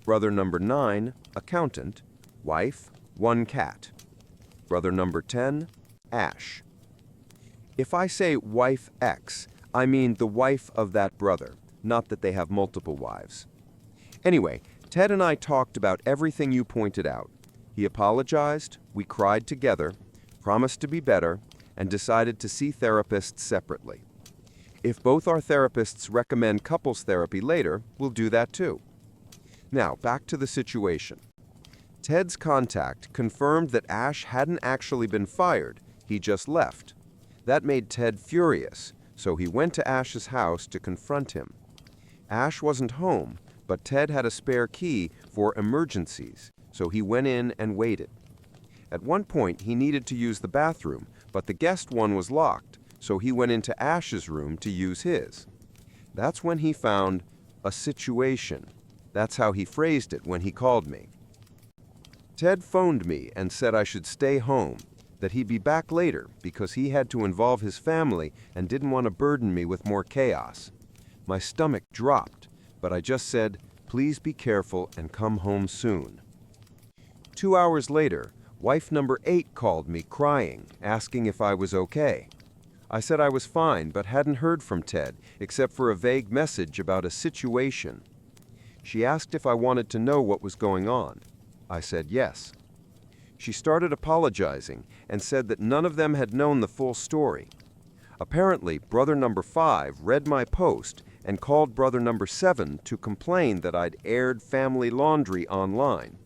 Brother number 9, accountant, wife, 1 cat. Brother number 10, Ash. If I say wife X, I mean the wife of that brother, not that they have multiple wives. Anyway, Ted and I talked about everything you pointed out. He apologized, we cried together, promised to be better, and decided to see therapists separately. If both our therapists recommend couples therapy later, we'll do that too. Now, back to the situation. Ted's contact confirmed that Ash hadn't actually been fired, he just left. That made Ted furious, so he went to Ash's house to confront him. Ash wasn't home, but Ted had a spare key for emergencies, so he went in and waited. At one point, he needed to use the bathroom, but the guest one was locked, so he went into Ash's room to use his. That's when he found a situation. That's how he phrased it when he called me. Ted phoned me and said I should stay home, that he'd be back later because he had to involve his family and didn't want to burden me with more chaos. My stomach dropped, but I just said, please be careful and come home soon. 2 hours later, wife number 8 called me crying, asking if I was okay. I said I was fine, but hadn't heard from Ted, except for a vague message about a situation. She asked if I wanted to know what was going on. I said yes. She started apologizing and said that none of them had known the full story. Apparently, brother number 5 read my post and called brother number 7 to complain that I'd aired family laundry online.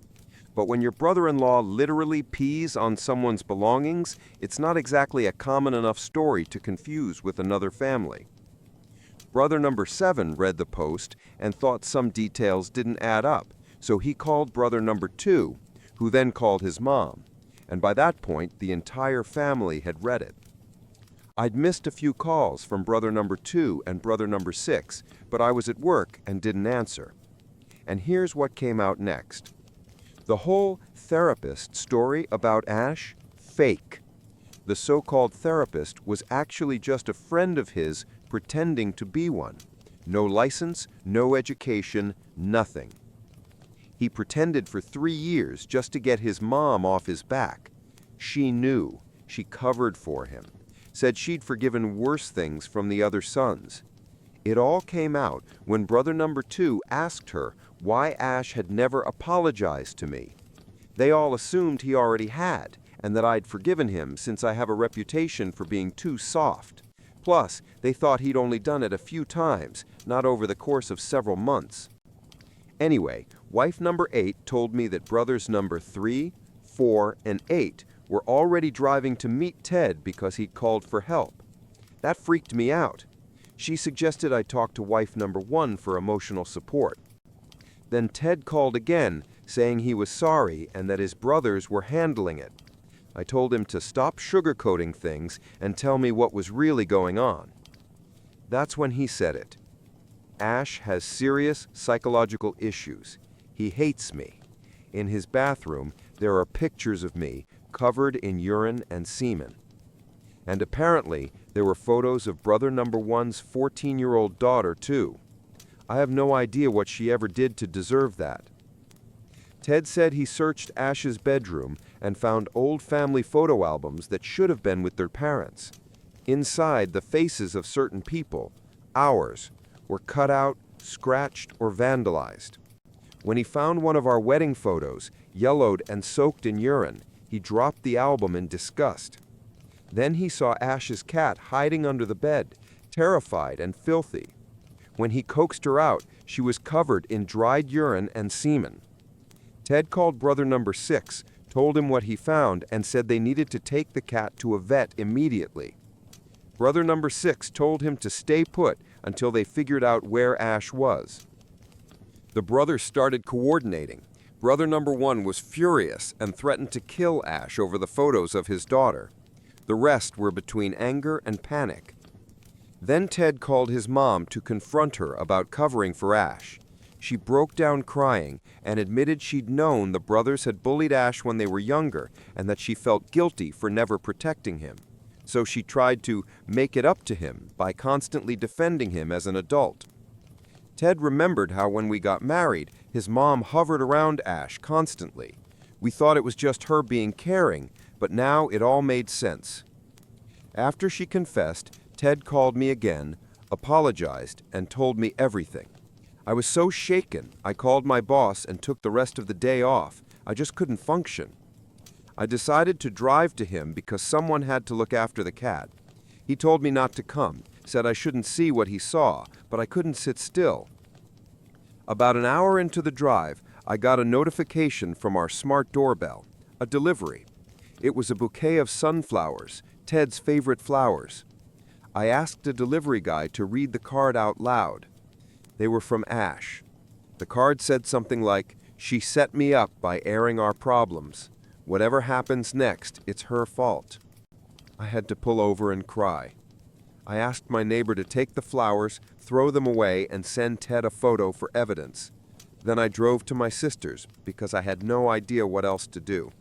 But when your brother-in-law literally pees on someone's belongings, it's not exactly a common enough story to confuse with another family. Brother number 7 read the post and thought some details didn't add up, so he called brother number 2, who then called his mom, and by that point the entire family had read it. I'd missed a few calls from brother number 2 and brother number 6, but I was at work and didn't answer. And here's what came out next. The whole therapist story about Ash, fake. The so-called therapist was actually just a friend of his pretending to be one. No license, no education, nothing. He pretended for 3 years just to get his mom off his back. She knew. She covered for him. Said she'd forgiven worse things from the other sons. It all came out when brother number 2 asked her why Ash had never apologized to me. They all assumed he already had, and that I'd forgiven him since I have a reputation for being too soft. Plus, they thought he'd only done it a few times, not over the course of several months. Anyway, wife number 8 told me that brothers number 3, 4, and 8 were already driving to meet Ted because he'd called for help. That freaked me out. She suggested I talk to wife number 1 for emotional support. Then Ted called again, saying he was sorry and that his brothers were handling it. I told him to stop sugarcoating things and tell me what was really going on. That's when he said it. Ash has serious psychological issues. He hates me. In his bathroom, there are pictures of me covered in urine and semen. And apparently, there were photos of brother number 1's 14-year-old daughter, too. I have no idea what she ever did to deserve that. Ted said he searched Ash's bedroom and found old family photo albums that should have been with their parents. Inside, the faces of certain people, ours, were cut out, scratched, or vandalized. When he found one of our wedding photos, yellowed and soaked in urine, he dropped the album in disgust. Then he saw Ash's cat hiding under the bed, terrified and filthy. When he coaxed her out, she was covered in dried urine and semen. Ted called brother number 6, told him what he found, and said they needed to take the cat to a vet immediately. Brother number 6 told him to stay put until they figured out where Ash was. The brothers started coordinating, Brother number one was furious and threatened to kill Ash over the photos of his daughter. The rest were between anger and panic. Then Ted called his mom to confront her about covering for Ash. She broke down crying and admitted she'd known the brothers had bullied Ash when they were younger and that she felt guilty for never protecting him. So she tried to make it up to him by constantly defending him as an adult. Ted remembered how when we got married, his mom hovered around Ash constantly. We thought it was just her being caring, but now it all made sense. After she confessed, Ted called me again, apologized, and told me everything. I was so shaken, I called my boss and took the rest of the day off. I just couldn't function. I decided to drive to him because someone had to look after the cat. He told me not to come, said I shouldn't see what he saw, but I couldn't sit still. About an hour into the drive, I got a notification from our smart doorbell, a delivery. It was a bouquet of sunflowers, Ted's favorite flowers. I asked the delivery guy to read the card out loud. They were from Ash. The card said something like, "She set me up by airing our problems. Whatever happens next, it's her fault." I had to pull over and cry. I asked my neighbor to take the flowers, throw them away, and send Ted a photo for evidence. Then I drove to my sister's because I had no idea what else to do.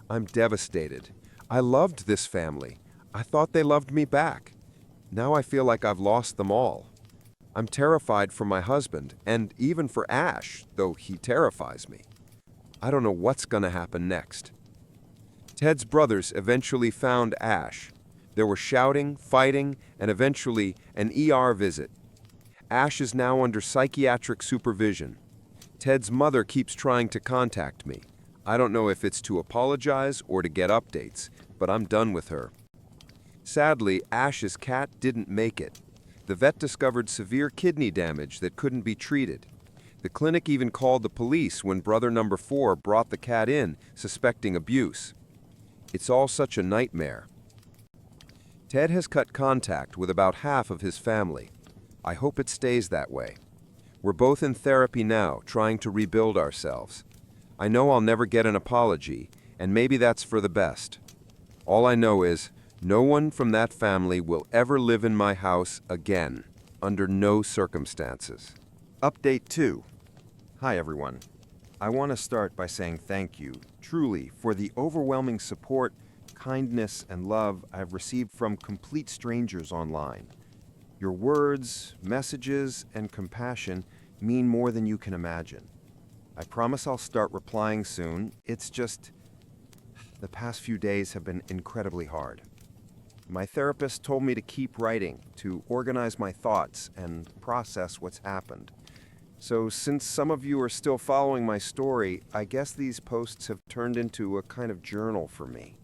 I'm devastated. I loved this family. I thought they loved me back. Now I feel like I've lost them all. I'm terrified for my husband, and even for Ash, though he terrifies me. I don't know what's going to happen next. Ted's brothers eventually found Ash. There were shouting, fighting, and eventually an ER visit. Ash is now under psychiatric supervision. Ted's mother keeps trying to contact me. I don't know if it's to apologize or to get updates, but I'm done with her. Sadly, Ash's cat didn't make it. The vet discovered severe kidney damage that couldn't be treated. The clinic even called the police when brother number 4 brought the cat in, suspecting abuse. It's all such a nightmare. Ted has cut contact with about half of his family. I hope it stays that way. We're both in therapy now, trying to rebuild ourselves. I know I'll never get an apology, and maybe that's for the best. All I know is, no one from that family will ever live in my house again, under no circumstances. Update 2. Hi everyone. I want to start by saying thank you, truly, for the overwhelming support, kindness, and love I've received from complete strangers online. Your words, messages, and compassion mean more than you can imagine. I promise I'll start replying soon. It's just, the past few days have been incredibly hard. My therapist told me to keep writing, to organize my thoughts and process what's happened. So since some of you are still following my story, I guess these posts have turned into a kind of journal for me.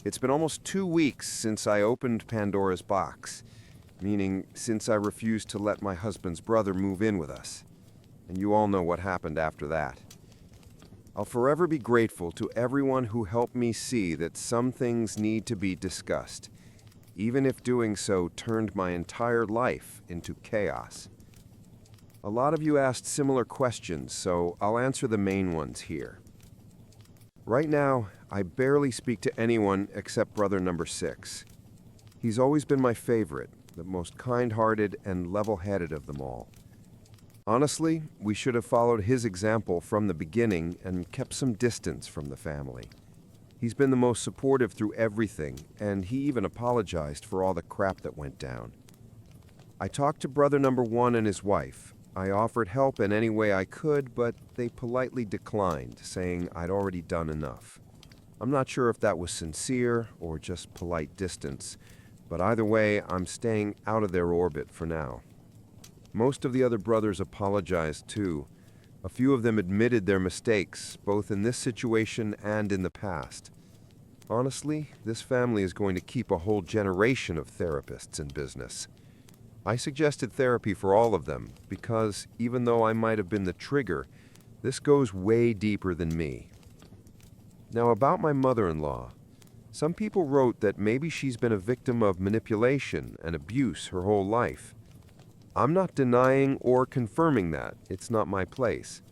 It's been almost 2 weeks since I opened Pandora's box, meaning since I refused to let my husband's brother move in with us. And you all know what happened after that. I'll forever be grateful to everyone who helped me see that some things need to be discussed, even if doing so turned my entire life into chaos. A lot of you asked similar questions, so I'll answer the main ones here. Right now, I barely speak to anyone except brother number 6. He's always been my favorite, the most kind-hearted and level-headed of them all. Honestly, we should have followed his example from the beginning and kept some distance from the family. He's been the most supportive through everything, and he even apologized for all the crap that went down. I talked to brother number 1 and his wife. I offered help in any way I could, but they politely declined, saying I'd already done enough. I'm not sure if that was sincere or just polite distance, but either way, I'm staying out of their orbit for now. Most of the other brothers apologized too. A few of them admitted their mistakes, both in this situation and in the past. Honestly, this family is going to keep a whole generation of therapists in business. I suggested therapy for all of them because, even though I might have been the trigger, this goes way deeper than me. Now, about my mother-in-law. Some people wrote that maybe she's been a victim of manipulation and abuse her whole life. I'm not denying or confirming that. It's not my place.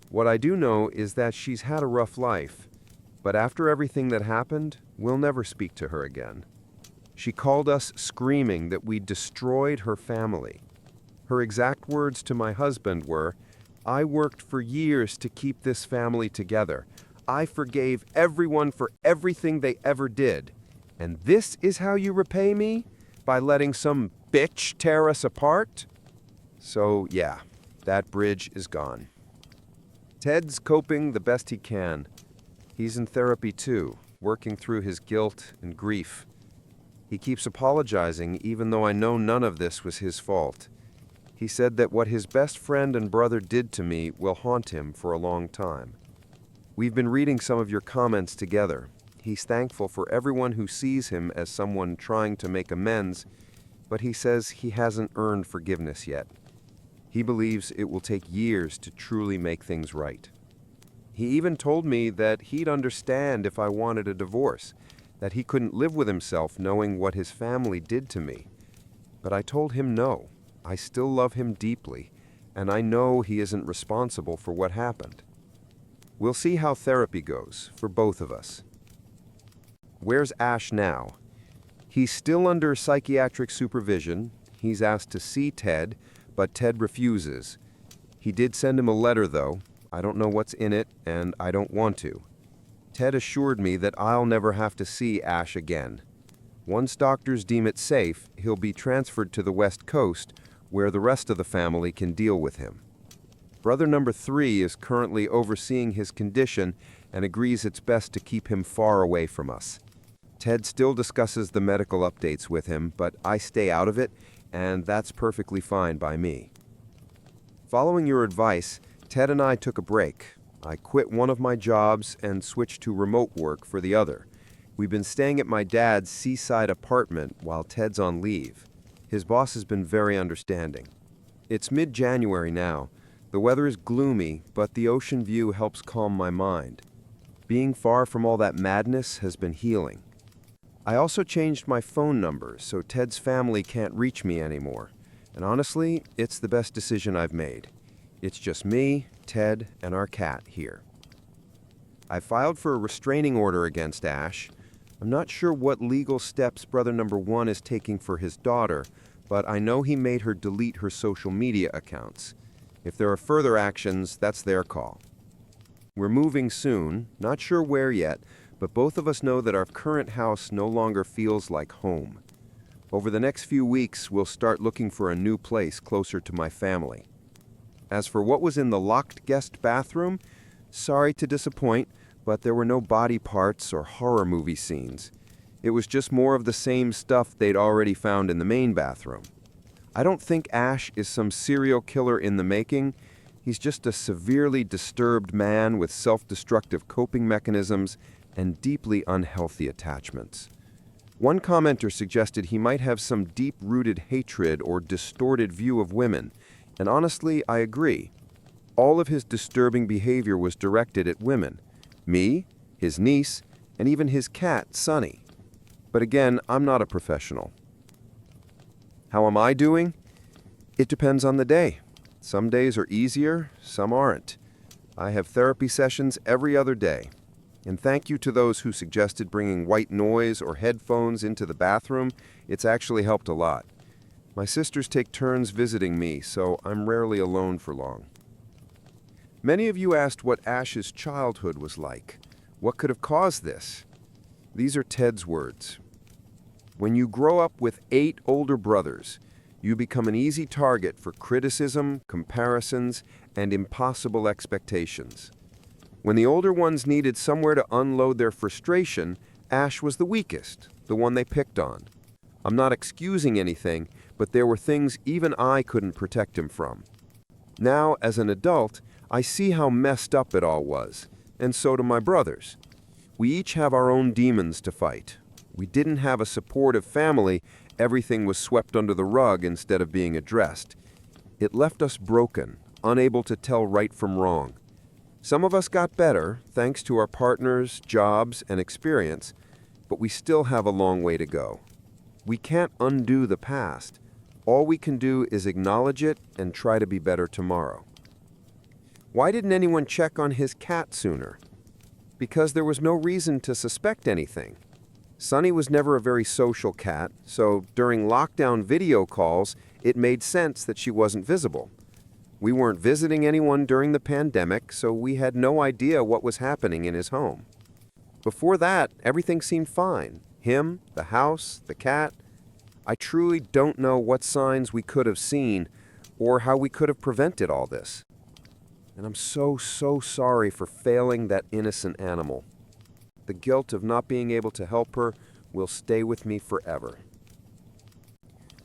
What I do know is that she's had a rough life, but after everything that happened, we'll never speak to her again. She called us screaming that we destroyed her family. Her exact words to my husband were, "I worked for years to keep this family together. I forgave everyone for everything they ever did. And this is how you repay me? By letting some bitch tear us apart?" So, yeah, that bridge is gone. Ted's coping the best he can. He's in therapy too, working through his guilt and grief. He keeps apologizing even though I know none of this was his fault. He said that what his best friend and brother did to me will haunt him for a long time. We've been reading some of your comments together. He's thankful for everyone who sees him as someone trying to make amends, but he says he hasn't earned forgiveness yet. He believes it will take years to truly make things right. He even told me that he'd understand if I wanted a divorce, that he couldn't live with himself knowing what his family did to me. But I told him no. I still love him deeply, and I know he isn't responsible for what happened. We'll see how therapy goes for both of us. Where's Ash now? He's still under psychiatric supervision. He's asked to see Ted, but Ted refuses. He did send him a letter, though. I don't know what's in it, and I don't want to. Ted assured me that I'll never have to see Ash again. Once doctors deem it safe, he'll be transferred to the West Coast, where the rest of the family can deal with him. Brother number 3 is currently overseeing his condition and agrees it's best to keep him far away from us. Ted still discusses the medical updates with him, but I stay out of it, and that's perfectly fine by me. Following your advice, Ted and I took a break. I quit one of my jobs and switched to remote work for the other. We've been staying at my dad's seaside apartment while Ted's on leave. His boss has been very understanding. It's mid-January now. The weather is gloomy, but the ocean view helps calm my mind. Being far from all that madness has been healing. I also changed my phone number so Ted's family can't reach me anymore. And honestly, it's the best decision I've made. It's just me, Ted, and our cat here. I filed for a restraining order against Ash. I'm not sure what legal steps brother number 1 is taking for his daughter, but I know he made her delete her social media accounts. If there are further actions, that's their call. We're moving soon, not sure where yet, but both of us know that our current house no longer feels like home. Over the next few weeks, we'll start looking for a new place closer to my family. As for what was in the locked guest bathroom, sorry to disappoint, but there were no body parts or horror movie scenes. It was just more of the same stuff they'd already found in the main bathroom. I don't think Ash is some serial killer in the making. He's just a severely disturbed man with self-destructive coping mechanisms and deeply unhealthy attachments. One commenter suggested he might have some deep-rooted hatred or distorted view of women, and honestly, I agree. All of his disturbing behavior was directed at women. Me, his niece, and even his cat, Sunny. But again, I'm not a professional. How am I doing? It depends on the day. Some days are easier, some aren't. I have therapy sessions every other day. And thank you to those who suggested bringing white noise or headphones into the bathroom. It's actually helped a lot. My sisters take turns visiting me, so I'm rarely alone for long. Many of you asked what Ash's childhood was like. What could have caused this? These are Ted's words. When you grow up with 8 older brothers, you become an easy target for criticism, comparisons, and impossible expectations. When the older ones needed somewhere to unload their frustration, Ash was the weakest, the one they picked on. I'm not excusing anything, but there were things even I couldn't protect him from. Now, as an adult, I see how messed up it all was, and so do my brothers. We each have our own demons to fight. We didn't have a supportive family. Everything was swept under the rug instead of being addressed. It left us broken, unable to tell right from wrong. Some of us got better, thanks to our partners, jobs, and experience, but we still have a long way to go. We can't undo the past. All we can do is acknowledge it and try to be better tomorrow. Why didn't anyone check on his cat sooner? Because there was no reason to suspect anything. Sunny was never a very social cat, so during lockdown video calls, it made sense that she wasn't visible. We weren't visiting anyone during the pandemic, so we had no idea what was happening in his home. Before that, everything seemed fine. Him, the house, the cat. I truly don't know what signs we could have seen or how we could have prevented all this. And I'm so sorry for failing that innocent animal. The guilt of not being able to help her will stay with me forever.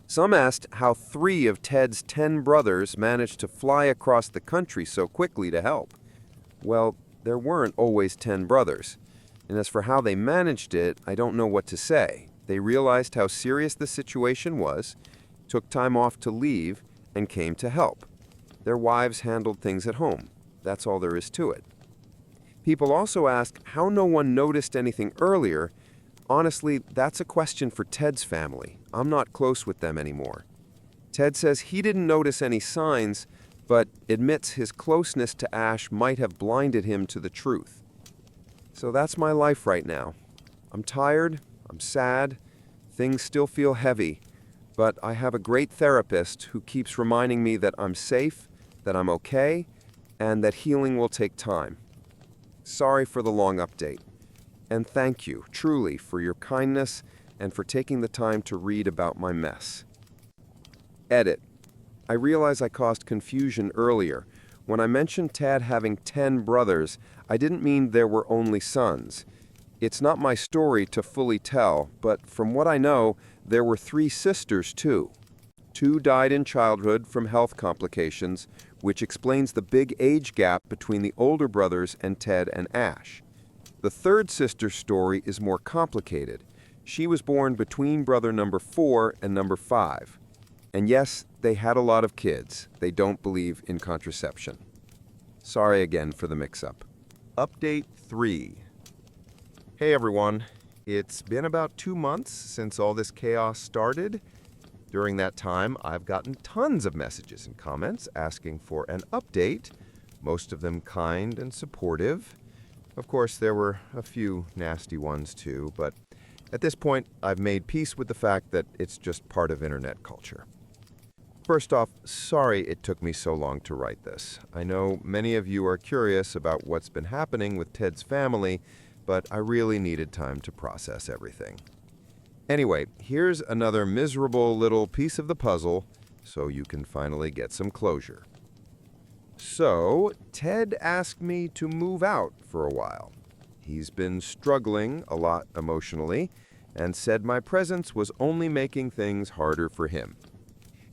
Some asked how 3 of Ted's 10 brothers managed to fly across the country so quickly to help. Well, there weren't always 10 brothers. And as for how they managed it, I don't know what to say. They realized how serious the situation was, took time off to leave, and came to help. Their wives handled things at home. That's all there is to it. People also ask how no one noticed anything earlier. Honestly, that's a question for Ted's family. I'm not close with them anymore. Ted says he didn't notice any signs, but admits his closeness to Ash might have blinded him to the truth. So that's my life right now. I'm tired, I'm sad, things still feel heavy, but I have a great therapist who keeps reminding me that I'm safe, that I'm okay, and that healing will take time. Sorry for the long update. And thank you, truly, for your kindness and for taking the time to read about my mess. Edit. I realize I caused confusion earlier. When I mentioned Tad having 10 brothers, I didn't mean there were only sons. It's not my story to fully tell, but from what I know, there were 3 sisters too. 2 died in childhood from health complications, which explains the big age gap between the older brothers and Ted and Ash. The 3rd sister's story is more complicated. She was born between brother number 4 and number 5. And yes, they had a lot of kids. They don't believe in contraception. Sorry again for the mix-up. Update 3. Hey everyone. It's been about 2 months since all this chaos started. During that time, I've gotten tons of messages and comments asking for an update, most of them kind and supportive. Of course, there were a few nasty ones too, but at this point, I've made peace with the fact that it's just part of internet culture. First off, sorry it took me so long to write this. I know many of you are curious about what's been happening with Ted's family, but I really needed time to process everything. Anyway, here's another miserable little piece of the puzzle so you can finally get some closure. So, Ted asked me to move out for a while. He's been struggling a lot emotionally and said my presence was only making things harder for him.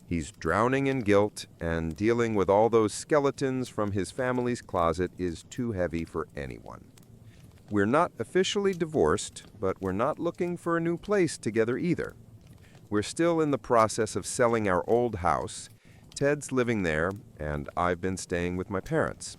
He's drowning in guilt, and dealing with all those skeletons from his family's closet is too heavy for anyone. We're not officially divorced, but we're not looking for a new place together either. We're still in the process of selling our old house. Ted's living there, and I've been staying with my parents.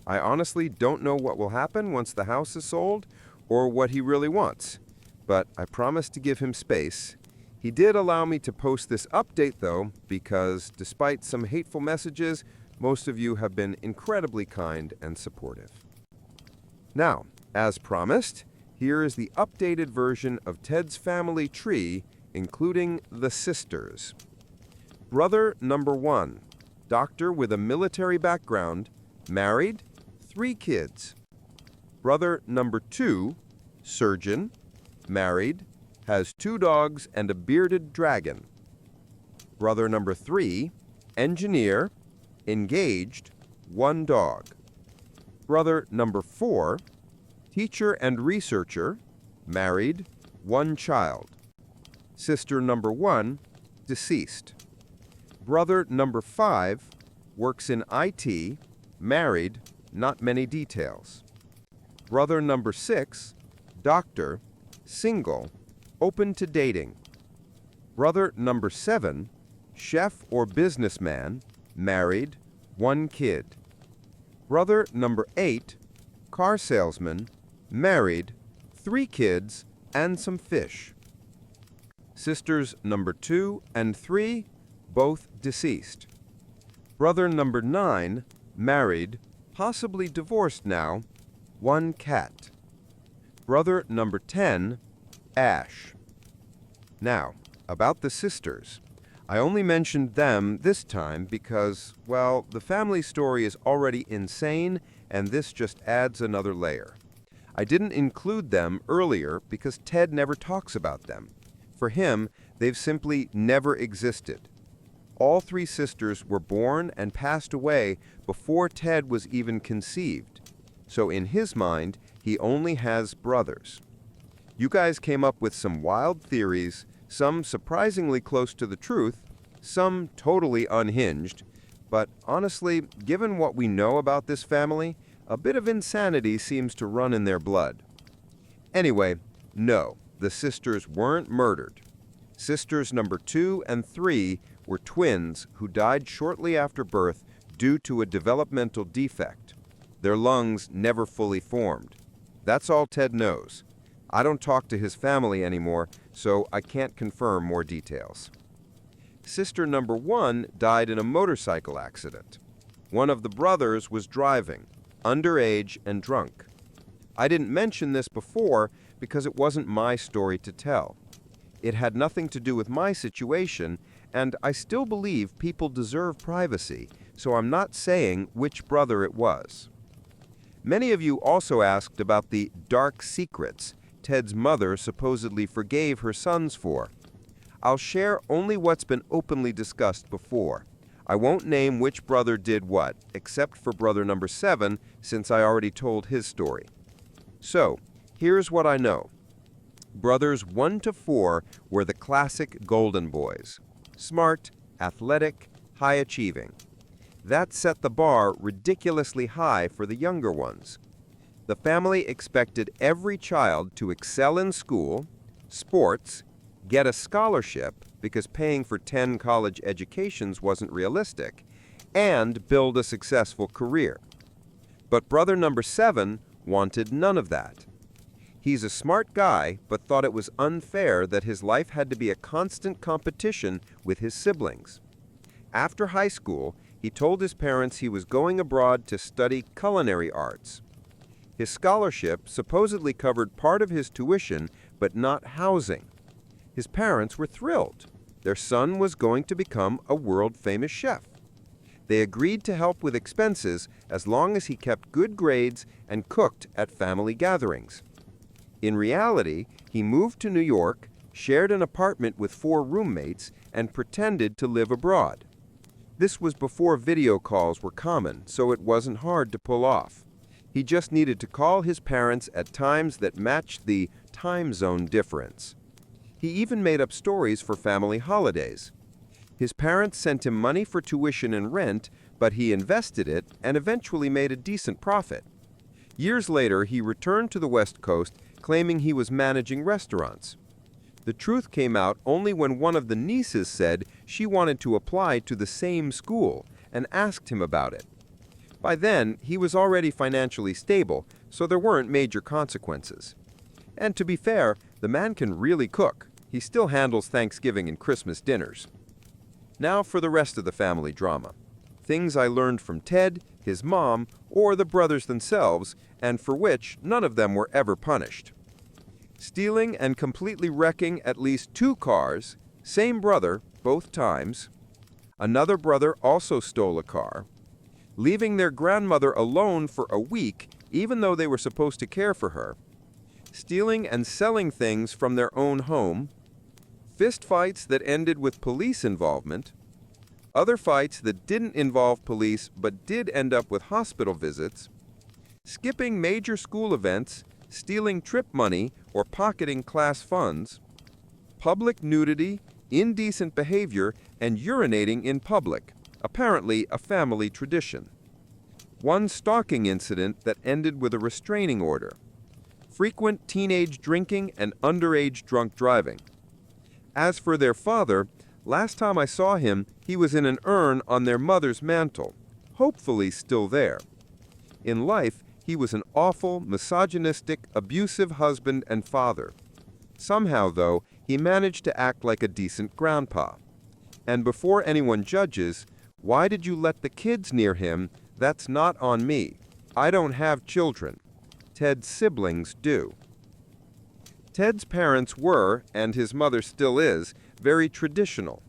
I honestly don't know what will happen once the house is sold or what he really wants, but I promised to give him space. He did allow me to post this update, though, because despite some hateful messages, most of you have been incredibly kind and supportive. Now, as promised, here is the updated version of Ted's family tree, including the sisters. Brother number 1, doctor with a military background, married, 3 kids. Brother number 2, surgeon, married, has 2 dogs and a bearded dragon. Brother number 3, engineer, engaged, 1 dog. Brother number 4, teacher and researcher, married, 1 child. Sister number 1, deceased. Brother number 5, works in IT, married, not many details. Brother number 6, doctor, single, open to dating. Brother number 7, chef or businessman, married, 1 kid. Brother number 8, car salesman, married, 3 kids, and some fish. Sisters number 2 and 3, both deceased. Brother number 9, married, possibly divorced now, 1 cat. Brother number 10, Ash. Now, about the sisters. I only mentioned them this time because, well, the family story is already insane, and this just adds another layer. I didn't include them earlier because Ted never talks about them. For him, they've simply never existed. All 3 sisters were born and passed away before Ted was even conceived. So in his mind, he only has brothers. You guys came up with some wild theories, some surprisingly close to the truth, some totally unhinged, but honestly, given what we know about this family, a bit of insanity seems to run in their blood. Anyway, no, the sisters weren't murdered. Sisters number 2 and 3 were twins who died shortly after birth due to a developmental defect. Their lungs never fully formed. That's all Ted knows. I don't talk to his family anymore, so I can't confirm more details. Sister number 1 died in a motorcycle accident. One of the brothers was driving, underage and drunk. I didn't mention this before because it wasn't my story to tell. It had nothing to do with my situation, and I still believe people deserve privacy, so I'm not saying which brother it was. Many of you also asked about the dark secrets Ted's mother supposedly forgave her sons for. I'll share only what's been openly discussed before. I won't name which brother did what, except for brother number 7, since I already told his story. So, here's what I know. Brothers 1 to 4 were the classic golden boys. Smart, athletic, high-achieving. That set the bar ridiculously high for the younger ones. The family expected every child to excel in school, sports, get a scholarship because paying for 10 college educations wasn't realistic, and build a successful career. But brother number 7 wanted none of that. He's a smart guy, but thought it was unfair that his life had to be a constant competition with his siblings. After high school, he told his parents he was going abroad to study culinary arts. His scholarship supposedly covered part of his tuition, but not housing. His parents were thrilled. Their son was going to become a world-famous chef. They agreed to help with expenses as long as he kept good grades and cooked at family gatherings. In reality, he moved to New York, shared an apartment with 4 roommates, and pretended to live abroad. This was before video calls were common, so it wasn't hard to pull off. He just needed to call his parents at times that matched the time zone difference. He even made up stories for family holidays. His parents sent him money for tuition and rent, but he invested it and eventually made a decent profit. Years later, he returned to the West Coast, claiming he was managing restaurants. The truth came out only when one of the nieces said she wanted to apply to the same school and asked him about it. By then, he was already financially stable, so there weren't major consequences. And to be fair, the man can really cook. He still handles Thanksgiving and Christmas dinners. Now for the rest of the family drama. Things I learned from Ted, his mom, or the brothers themselves, and for which none of them were ever punished. Stealing and completely wrecking at least 2 cars, same brother, both times. Another brother also stole a car. Leaving their grandmother alone for a week, even though they were supposed to care for her. Stealing and selling things from their own home. Fistfights that ended with police involvement. Other fights that didn't involve police but did end up with hospital visits. Skipping major school events, stealing trip money, or pocketing class funds. Public nudity, indecent behavior, and urinating in public, apparently a family tradition. One stalking incident that ended with a restraining order. Frequent teenage drinking and underage drunk driving. As for their father, last time I saw him, he was in an urn on their mother's mantle, hopefully still there. In life, he was an awful, misogynistic, abusive husband and father. Somehow, though, he managed to act like a decent grandpa. And before anyone judges, why did you let the kids near him? That's not on me. I don't have children. Ted's siblings do. Ted's parents were, and his mother still is, very traditional.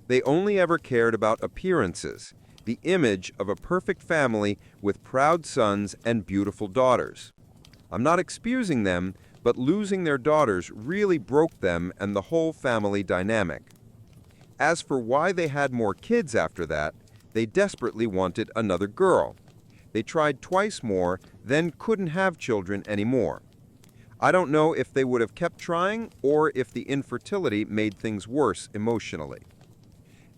They only ever cared about appearances, the image of a perfect family with proud sons and beautiful daughters. I'm not excusing them, but losing their daughters really broke them and the whole family dynamic. As for why they had more kids after that, they desperately wanted another girl. They tried twice more, then couldn't have children anymore. I don't know if they would have kept trying or if the infertility made things worse emotionally.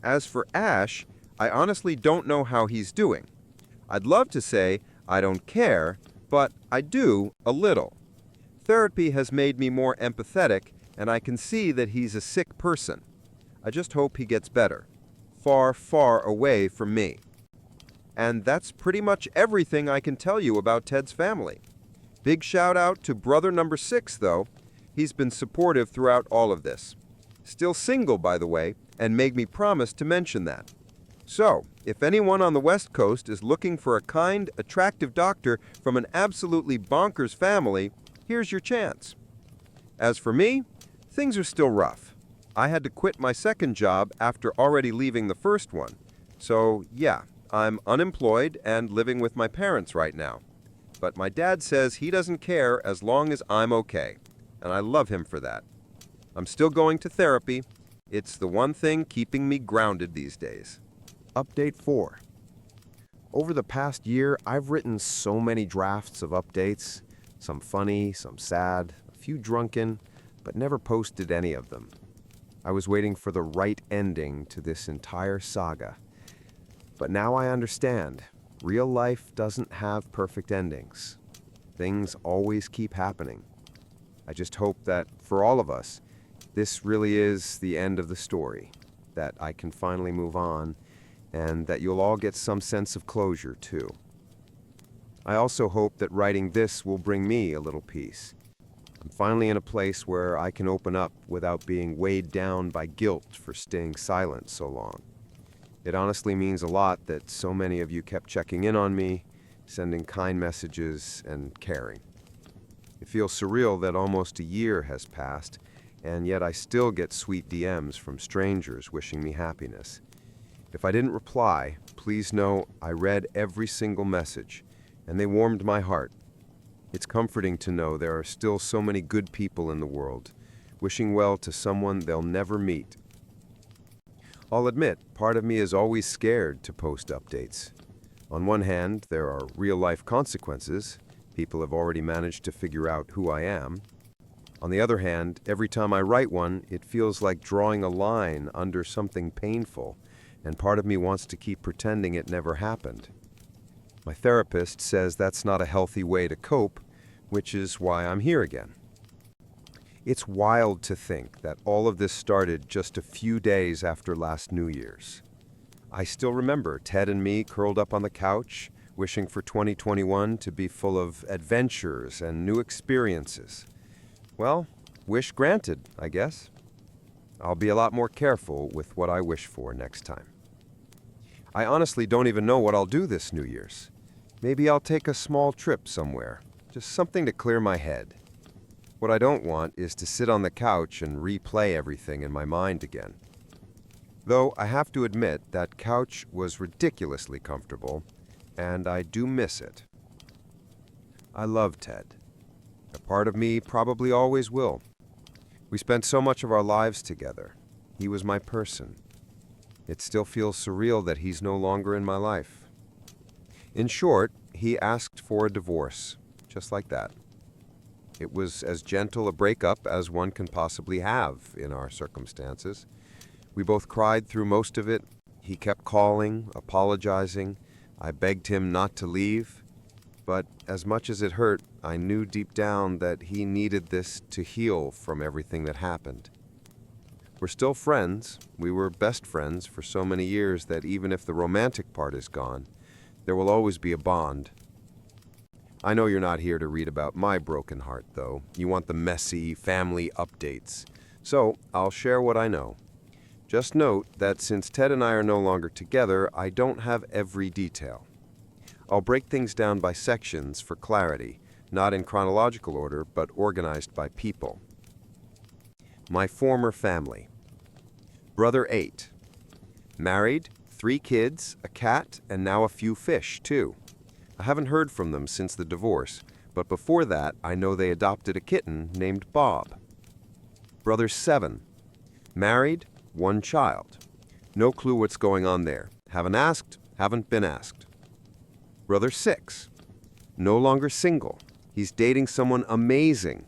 As for Ash, I honestly don't know how he's doing. I'd love to say I don't care, but I do a little. Therapy has made me more empathetic, and I can see that he's a sick person. I just hope he gets better. Far, far away from me. And that's pretty much everything I can tell you about Ted's family. Big shout out to brother number 6, though. He's been supportive throughout all of this. Still single, by the way, and made me promise to mention that. So, if anyone on the West Coast is looking for a kind, attractive doctor from an absolutely bonkers family, here's your chance. As for me, things are still rough. I had to quit my second job after already leaving the first one. So, yeah, I'm unemployed and living with my parents right now. But my dad says he doesn't care as long as I'm okay, and I love him for that. I'm still going to therapy. It's the one thing keeping me grounded these days. Update 4. Over the past year, I've written so many drafts of updates, some funny, some sad, a few drunken, but never posted any of them. I was waiting for the right ending to this entire saga. But now I understand. Real life doesn't have perfect endings. Things always keep happening. I just hope that, for all of us, this really is the end of the story, that I can finally move on, and that you'll all get some sense of closure, too. I also hope that writing this will bring me a little peace. I'm finally in a place where I can open up without being weighed down by guilt for staying silent so long. It honestly means a lot that so many of you kept checking in on me, sending kind messages, and caring. It feels surreal that almost a year has passed, and yet I still get sweet DMs from strangers wishing me happiness. If I didn't reply, please know I read every single message, and they warmed my heart. It's comforting to know there are still so many good people in the world, wishing well to someone they'll never meet. I'll admit, part of me is always scared to post updates. On one hand, there are real-life consequences. People have already managed to figure out who I am. On the other hand, every time I write one, it feels like drawing a line under something painful, and part of me wants to keep pretending it never happened. My therapist says that's not a healthy way to cope, which is why I'm here again. It's wild to think that all of this started just a few days after last New Year's. I still remember Ted and me curled up on the couch, wishing for 2021 to be full of adventures and new experiences. Well, wish granted, I guess. I'll be a lot more careful with what I wish for next time. I honestly don't even know what I'll do this New Year's. Maybe I'll take a small trip somewhere, just something to clear my head. What I don't want is to sit on the couch and replay everything in my mind again. Though I have to admit that couch was ridiculously comfortable, and I do miss it. I love Ted. A part of me probably always will. We spent so much of our lives together. He was my person. It still feels surreal that he's no longer in my life. In short, he asked for a divorce, just like that. It was as gentle a breakup as one can possibly have in our circumstances. We both cried through most of it. He kept calling, apologizing. I begged him not to leave. But as much as it hurt, I knew deep down that he needed this to heal from everything that happened. We're still friends. We were best friends for so many years that even if the romantic part is gone, there will always be a bond. I know you're not here to read about my broken heart, though. You want the messy family updates. So I'll share what I know. Just note that since Ted and I are no longer together, I don't have every detail. I'll break things down by sections for clarity, not in chronological order, but organized by people. My former family. Brother 8. Married, 3 kids, a cat, and now a few fish, too. I haven't heard from them since the divorce, but before that, I know they adopted a kitten named Bob. Brother 7. Married, 1 child. No clue what's going on there. Haven't asked, haven't been asked. Brother 6. No longer single. He's dating someone amazing.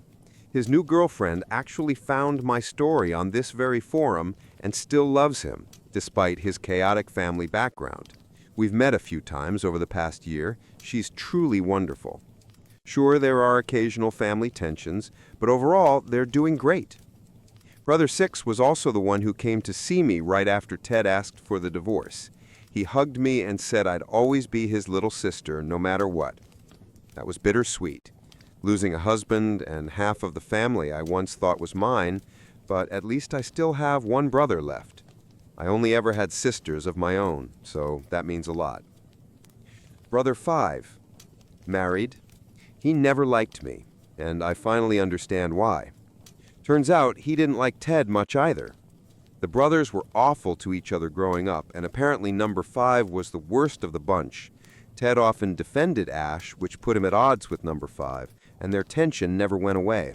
His new girlfriend actually found my story on this very forum and still loves him, despite his chaotic family background. We've met a few times over the past year. She's truly wonderful. Sure, there are occasional family tensions, but overall, they're doing great. Brother 6 was also the one who came to see me right after Ted asked for the divorce. He hugged me and said I'd always be his little sister, no matter what. That was bittersweet. Losing a husband and half of the family I once thought was mine, but at least I still have 1 brother left. I only ever had sisters of my own, so that means a lot. Brother 5. Married. He never liked me, and I finally understand why. Turns out he didn't like Ted much either. The brothers were awful to each other growing up, and apparently number 5 was the worst of the bunch. Ted often defended Ash, which put him at odds with number 5, and their tension never went away.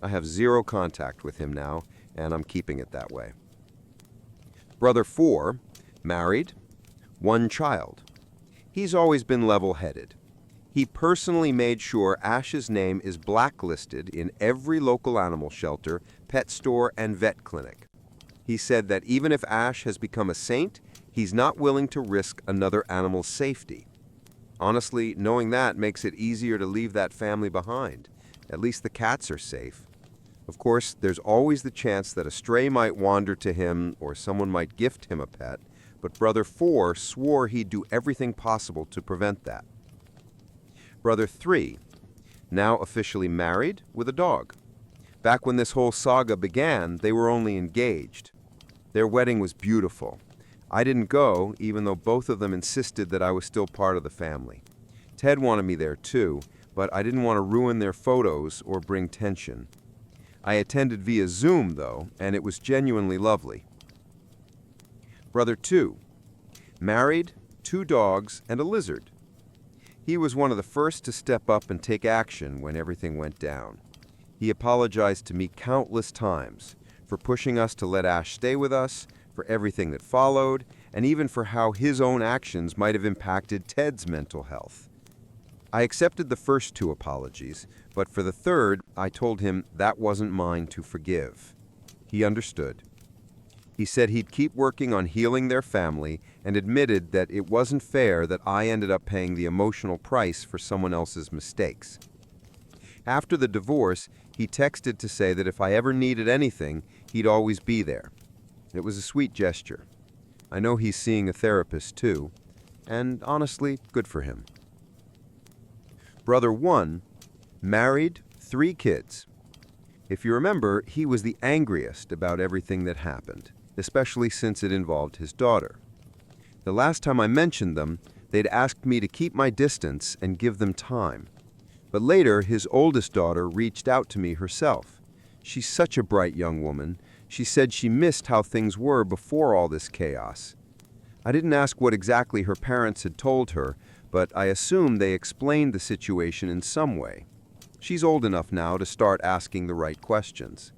I have 0 contact with him now, and I'm keeping it that way. Brother 4, married, 1 child. He's always been level-headed. He personally made sure Ash's name is blacklisted in every local animal shelter, pet store, and vet clinic. He said that even if Ash has become a saint, he's not willing to risk another animal's safety. Honestly, knowing that makes it easier to leave that family behind. At least the cats are safe. Of course, there's always the chance that a stray might wander to him or someone might gift him a pet, but Brother 4 swore he'd do everything possible to prevent that. Brother 3, now officially married with a dog. Back when this whole saga began, they were only engaged. Their wedding was beautiful. I didn't go, even though both of them insisted that I was still part of the family. Ted wanted me there too, but I didn't want to ruin their photos or bring tension. I attended via Zoom, though, and it was genuinely lovely. Brother 2, married, 2 dogs, and a lizard. He was one of the first to step up and take action when everything went down. He apologized to me countless times for pushing us to let Ash stay with us, for everything that followed, and even for how his own actions might have impacted Ted's mental health. I accepted the first 2 apologies, but for the third, I told him that wasn't mine to forgive. He understood. He said he'd keep working on healing their family and admitted that it wasn't fair that I ended up paying the emotional price for someone else's mistakes. After the divorce, he texted to say that if I ever needed anything, he'd always be there. It was a sweet gesture. I know he's seeing a therapist too, and honestly, good for him. Brother 1, married, 3 kids. If you remember, he was the angriest about everything that happened, especially since it involved his daughter. The last time I mentioned them, they'd asked me to keep my distance and give them time. But later, his oldest daughter reached out to me herself. She's such a bright young woman. She said she missed how things were before all this chaos. I didn't ask what exactly her parents had told her, but I assume they explained the situation in some way. She's old enough now to start asking the right questions.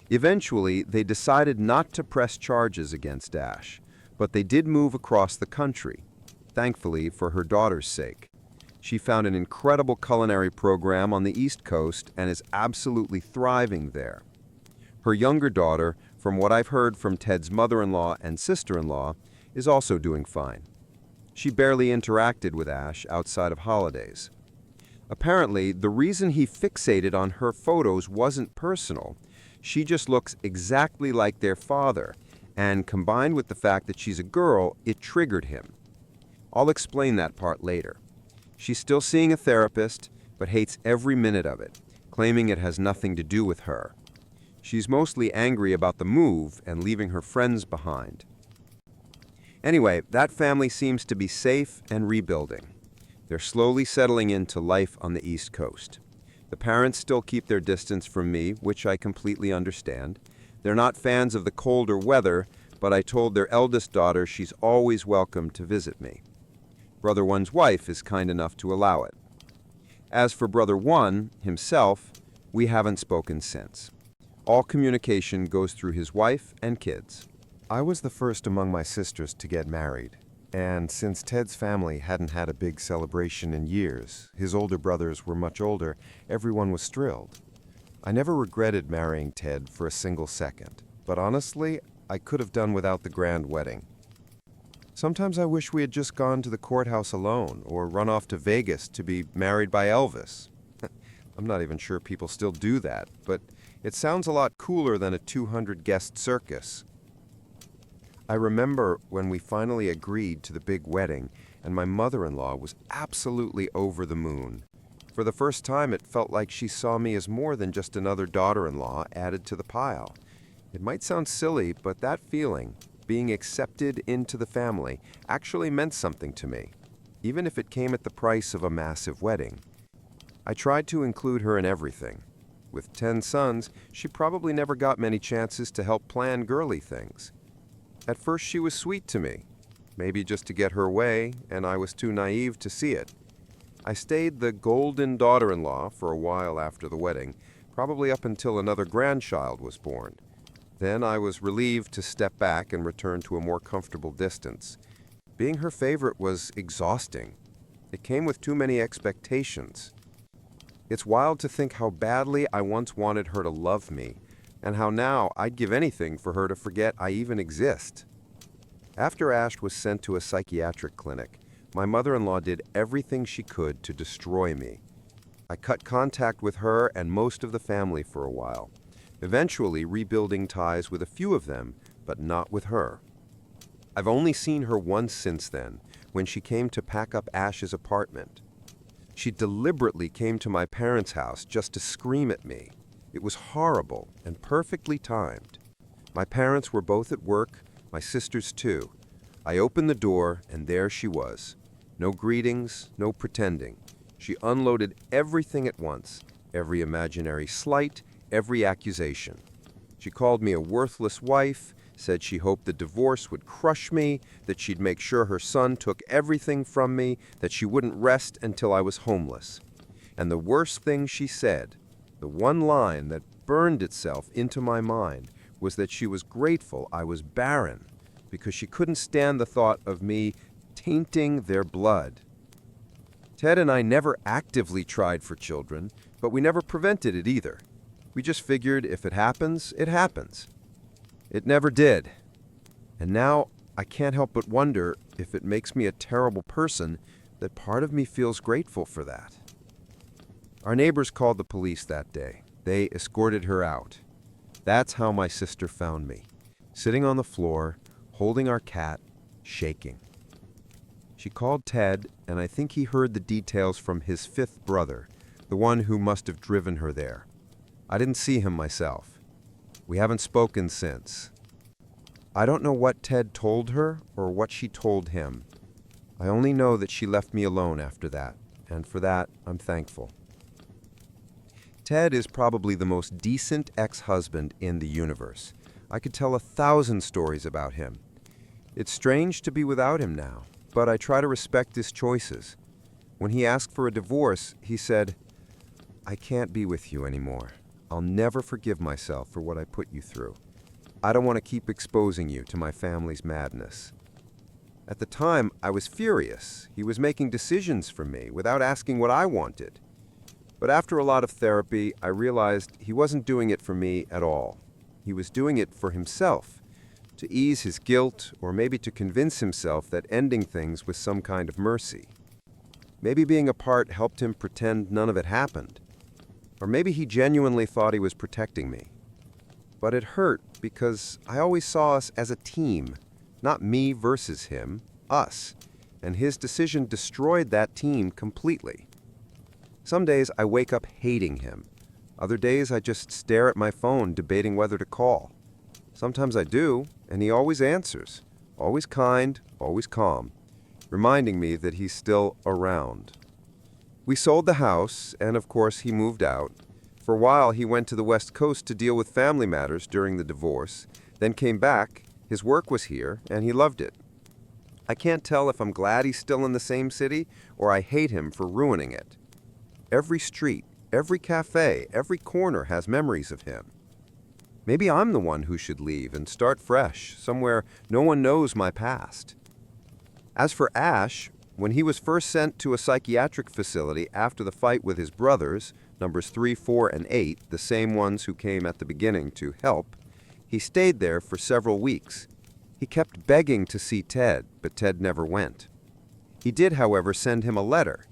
Eventually, they decided not to press charges against Ash, but they did move across the country, thankfully for her daughter's sake. She found an incredible culinary program on the East Coast and is absolutely thriving there. Her younger daughter, from what I've heard from Ted's mother-in-law and sister-in-law, is also doing fine. She barely interacted with Ash outside of holidays. Apparently, the reason he fixated on her photos wasn't personal. She just looks exactly like their father, and combined with the fact that she's a girl, it triggered him. I'll explain that part later. She's still seeing a therapist, but hates every minute of it, claiming it has nothing to do with her. She's mostly angry about the move and leaving her friends behind. Anyway, that family seems to be safe and rebuilding. They're slowly settling into life on the East Coast. The parents still keep their distance from me, which I completely understand. They're not fans of the colder weather, but I told their eldest daughter she's always welcome to visit me. Brother One's wife is kind enough to allow it. As for Brother One himself, we haven't spoken since. All communication goes through his wife and kids. I was the first among my sisters to get married, and since Ted's family hadn't had a big celebration in years, his older brothers were much older, everyone was thrilled. I never regretted marrying Ted for a single second, but honestly, I could have done without the grand wedding. Sometimes I wish we had just gone to the courthouse alone or run off to Vegas to be married by Elvis. I'm not even sure people still do that, but it sounds a lot cooler than a 200-guest circus. I remember when we finally agreed to the big wedding, and my mother-in-law was absolutely over the moon. For the first time, it felt like she saw me as more than just another daughter-in-law added to the pile. It might sound silly, but that feeling, being accepted into the family, actually meant something to me, even if it came at the price of a massive wedding. I tried to include her in everything. With 10 sons, she probably never got many chances to help plan girly things. At first, she was sweet to me, maybe just to get her way, and I was too naive to see it. I stayed the golden daughter-in-law for a while after the wedding, probably up until another grandchild was born. Then I was relieved to step back and return to a more comfortable distance. Being her favorite was exhausting. It came with too many expectations. It's wild to think how badly I once wanted her to love me, and how now I'd give anything for her to forget I even exist. After Ash was sent to a psychiatric clinic, my mother-in-law did everything she could to destroy me. I cut contact with her and most of the family for a while, eventually rebuilding ties with a few of them, but not with her. I've only seen her once since then, when she came to pack up Ash's apartment. She deliberately came to my parents' house just to scream at me. It was horrible and perfectly timed. My parents were both at work, my sisters too. I opened the door, and there she was. No greetings, no pretending. She unloaded everything at once, every imaginary slight, every accusation. She called me a worthless wife, said she hoped the divorce would crush me, that she'd make sure her son took everything from me, that she wouldn't rest until I was homeless. And the worst thing she said, the one line that burned itself into my mind, was that she was grateful I was barren, because she couldn't stand the thought of me tainting their blood. Ted and I never actively tried for children, but we never prevented it either. We just figured if it happens, it happens. It never did. And now I can't help but wonder if it makes me a terrible person that part of me feels grateful for that. Our neighbors called the police that day. They escorted her out. That's how my sister found me, sitting on the floor, holding our cat, shaking. She called Ted, and I think he heard the details from his fifth brother, the one who must have driven her there. I didn't see him myself. We haven't spoken since. I don't know what Ted told her or what she told him. I only know that she left me alone after that, and for that, I'm thankful. Ted is probably the most decent ex-husband in the universe. I could tell 1,000 stories about him. It's strange to be without him now, but I try to respect his choices. When he asked for a divorce, he said, "I can't be with you anymore. I'll never forgive myself for what I put you through. I don't want to keep exposing you to my family's madness." At the time, I was furious. He was making decisions for me without asking what I wanted. But after a lot of therapy, I realized he wasn't doing it for me at all. He was doing it for himself, to ease his guilt, or maybe to convince himself that ending things was some kind of mercy. Maybe being apart helped him pretend none of it happened. Or maybe he genuinely thought he was protecting me. But it hurt because I always saw us as a team, not me versus him, us, and his decision destroyed that team completely. Some days I wake up hating him. Other days I just stare at my phone debating whether to call. Sometimes I do, and he always answers, always kind, always calm, reminding me that he's still around. We sold the house, and of course he moved out. For a while, he went to the West Coast to deal with family matters during the divorce, then came back. His work was here, and he loved it. I can't tell if I'm glad he's still in the same city or I hate him for ruining it. Every street, every cafe, every corner has memories of him. Maybe I'm the one who should leave and start fresh, somewhere no one knows my past. As for Ash, when he was first sent to a psychiatric facility after the fight with his brothers, numbers 3, 4, and 8, the same ones who came at the beginning to help, he stayed there for several weeks. He kept begging to see Ted, but Ted never went. He did, however, send him a letter.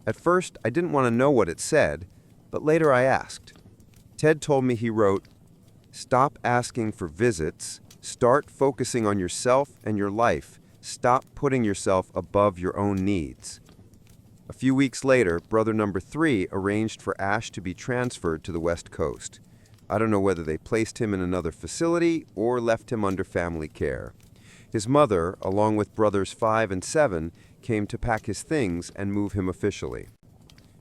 At first, I didn't want to know what it said, but later I asked. Ted told me he wrote, "Stop asking for visits, start focusing on yourself and your life, stop putting yourself above your own needs." A few weeks later, brother number 3 arranged for Ash to be transferred to the West Coast. I don't know whether they placed him in another facility or left him under family care. His mother, along with brothers 5 and 7, came to pack his things and move him officially.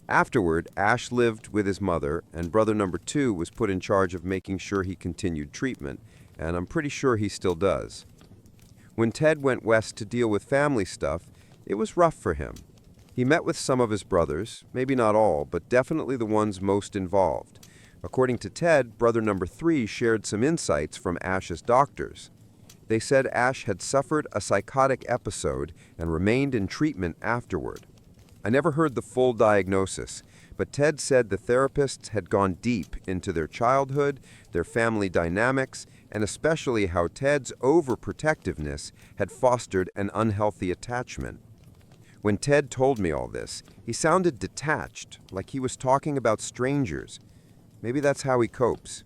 Afterward, Ash lived with his mother, and brother number 2 was put in charge of making sure he continued treatment, and I'm pretty sure he still does. When Ted went west to deal with family stuff, it was rough for him. He met with some of his brothers, maybe not all, but definitely the ones most involved. According to Ted, brother number 3 shared some insights from Ash's doctors. They said Ash had suffered a psychotic episode and remained in treatment afterward. I never heard the full diagnosis, but Ted said the therapists had gone deep into their childhood, their family dynamics, and especially how Ted's overprotectiveness had fostered an unhealthy attachment. When Ted told me all this, he sounded detached, like he was talking about strangers. Maybe that's how he copes.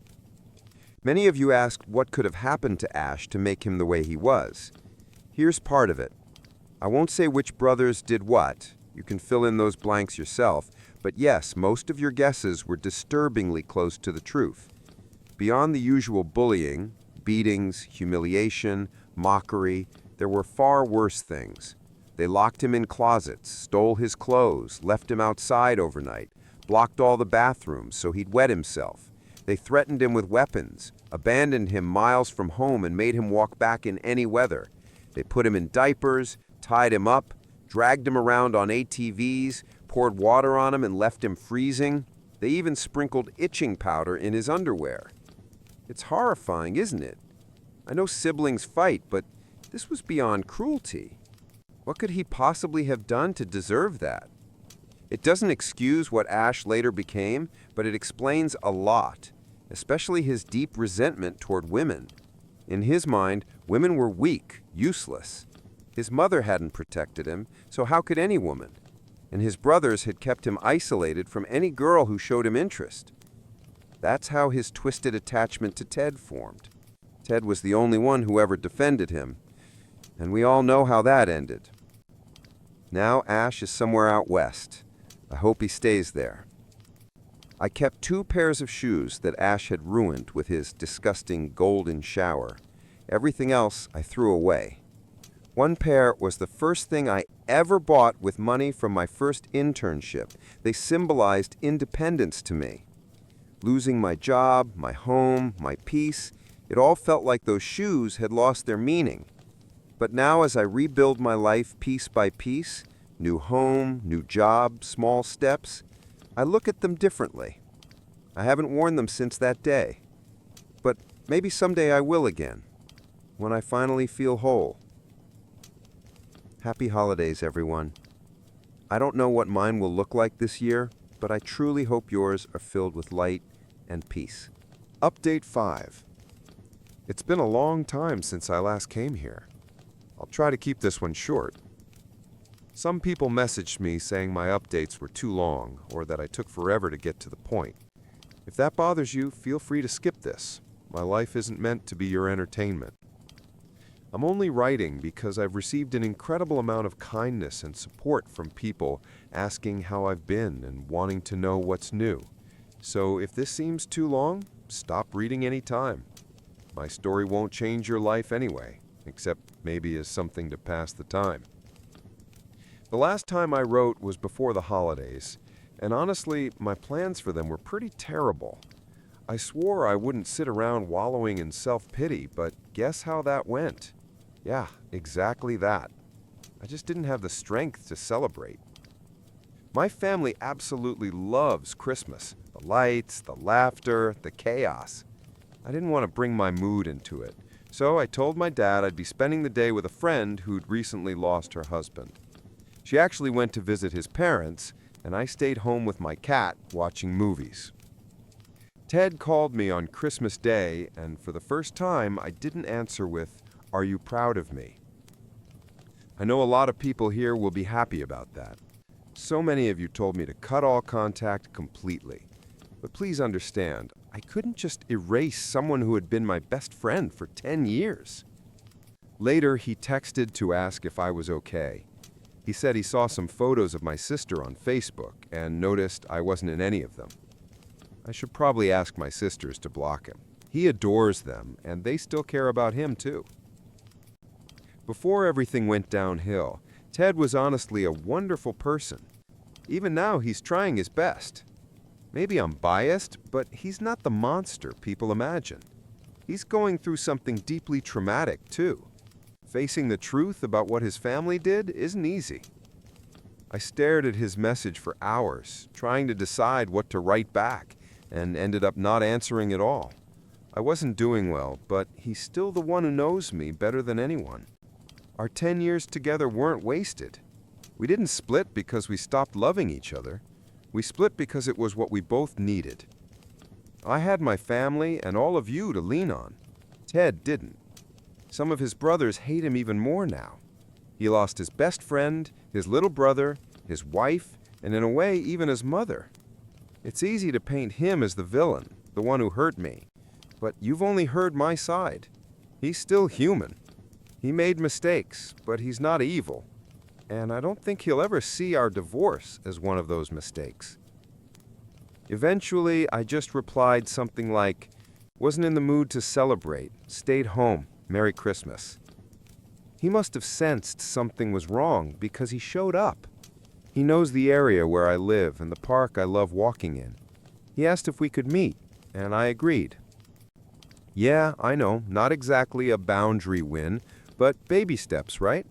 Many of you asked what could have happened to Ash to make him the way he was. Here's part of it. I won't say which brothers did what. You can fill in those blanks yourself, but yes, most of your guesses were disturbingly close to the truth. Beyond the usual bullying, beatings, humiliation, mockery, there were far worse things. They locked him in closets, stole his clothes, left him outside overnight, blocked all the bathrooms so he'd wet himself. They threatened him with weapons, abandoned him miles from home and made him walk back in any weather. They put him in diapers, tied him up, dragged him around on ATVs, poured water on him and left him freezing. They even sprinkled itching powder in his underwear. It's horrifying, isn't it? I know siblings fight, but this was beyond cruelty. What could he possibly have done to deserve that? It doesn't excuse what Ash later became, but it explains a lot, especially his deep resentment toward women. In his mind, women were weak, useless. His mother hadn't protected him, so how could any woman? And his brothers had kept him isolated from any girl who showed him interest. That's how his twisted attachment to Ted formed. Ted was the only one who ever defended him, and we all know how that ended. Now Ash is somewhere out west. I hope he stays there. I kept 2 pairs of shoes that Ash had ruined with his disgusting golden shower. Everything else I threw away. One pair was the first thing I ever bought with money from my first internship. They symbolized independence to me. Losing my job, my home, my peace, it all felt like those shoes had lost their meaning. But now as I rebuild my life piece by piece, new home, new job, small steps, I look at them differently. I haven't worn them since that day. But maybe someday I will again, when I finally feel whole. Happy holidays, everyone. I don't know what mine will look like this year, but I truly hope yours are filled with light and peace. Update 5. It's been a long time since I last came here. I'll try to keep this one short. Some people messaged me saying my updates were too long or that I took forever to get to the point. If that bothers you, feel free to skip this. My life isn't meant to be your entertainment. I'm only writing because I've received an incredible amount of kindness and support from people asking how I've been and wanting to know what's new. So if this seems too long, stop reading any time. My story won't change your life anyway, except maybe as something to pass the time. The last time I wrote was before the holidays, And honestly, my plans for them were pretty terrible. I swore I wouldn't sit around wallowing in self-pity, but guess how that went? Yeah, exactly that. I just didn't have the strength to celebrate. My family absolutely loves Christmas. The lights, the laughter, the chaos. I didn't want to bring my mood into it, so I told my dad I'd be spending the day with a friend who'd recently lost her husband. She actually went to visit his parents, and I stayed home with my cat watching movies. Ted called me on Christmas Day, and for the first time, I didn't answer with, "Are you proud of me?" I know a lot of people here will be happy about that. So many of you told me to cut all contact completely. But please understand, I couldn't just erase someone who had been my best friend for 10 years. Later, he texted to ask if I was okay. He said he saw some photos of my sister on Facebook and noticed I wasn't in any of them. I should probably ask my sisters to block him. He adores them, and they still care about him too. Before everything went downhill, Ted was honestly a wonderful person. Even now, he's trying his best. Maybe I'm biased, but he's not the monster people imagine. He's going through something deeply traumatic too. Facing the truth about what his family did isn't easy. I stared at his message for hours, trying to decide what to write back, and ended up not answering at all. I wasn't doing well, but he's still the one who knows me better than anyone. Our 10 years together weren't wasted. We didn't split because we stopped loving each other. We split because it was what we both needed. I had my family and all of you to lean on. Ted didn't. Some of his brothers hate him even more now. He lost his best friend, his little brother, his wife, and in a way, even his mother. It's easy to paint him as the villain, the one who hurt me. But you've only heard my side. He's still human. He made mistakes, but he's not evil. And I don't think he'll ever see our divorce as one of those mistakes. Eventually, I just replied something like, "Wasn't in the mood to celebrate. Stayed home. Merry Christmas." He must have sensed something was wrong because he showed up. He knows the area where I live and the park I love walking in. He asked if we could meet, and I agreed. Yeah, I know, not exactly a boundary win, but baby steps, right?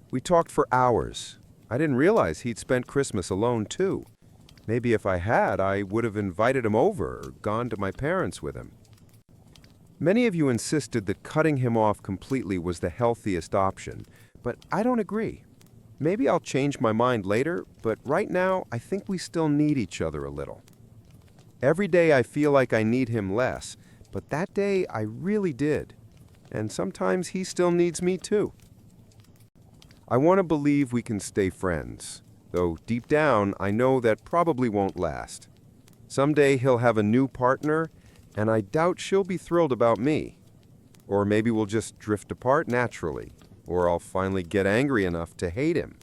We talked for hours. I didn't realize he'd spent Christmas alone, too. Maybe if I had, I would have invited him over or gone to my parents with him. Many of you insisted that cutting him off completely was the healthiest option, but I don't agree. Maybe I'll change my mind later, but right now, I think we still need each other a little. Every day I feel like I need him less, but that day I really did. And sometimes he still needs me too. I want to believe we can stay friends, though deep down I know that probably won't last. Someday he'll have a new partner, and I doubt she'll be thrilled about me. Or maybe we'll just drift apart naturally, or I'll finally get angry enough to hate him.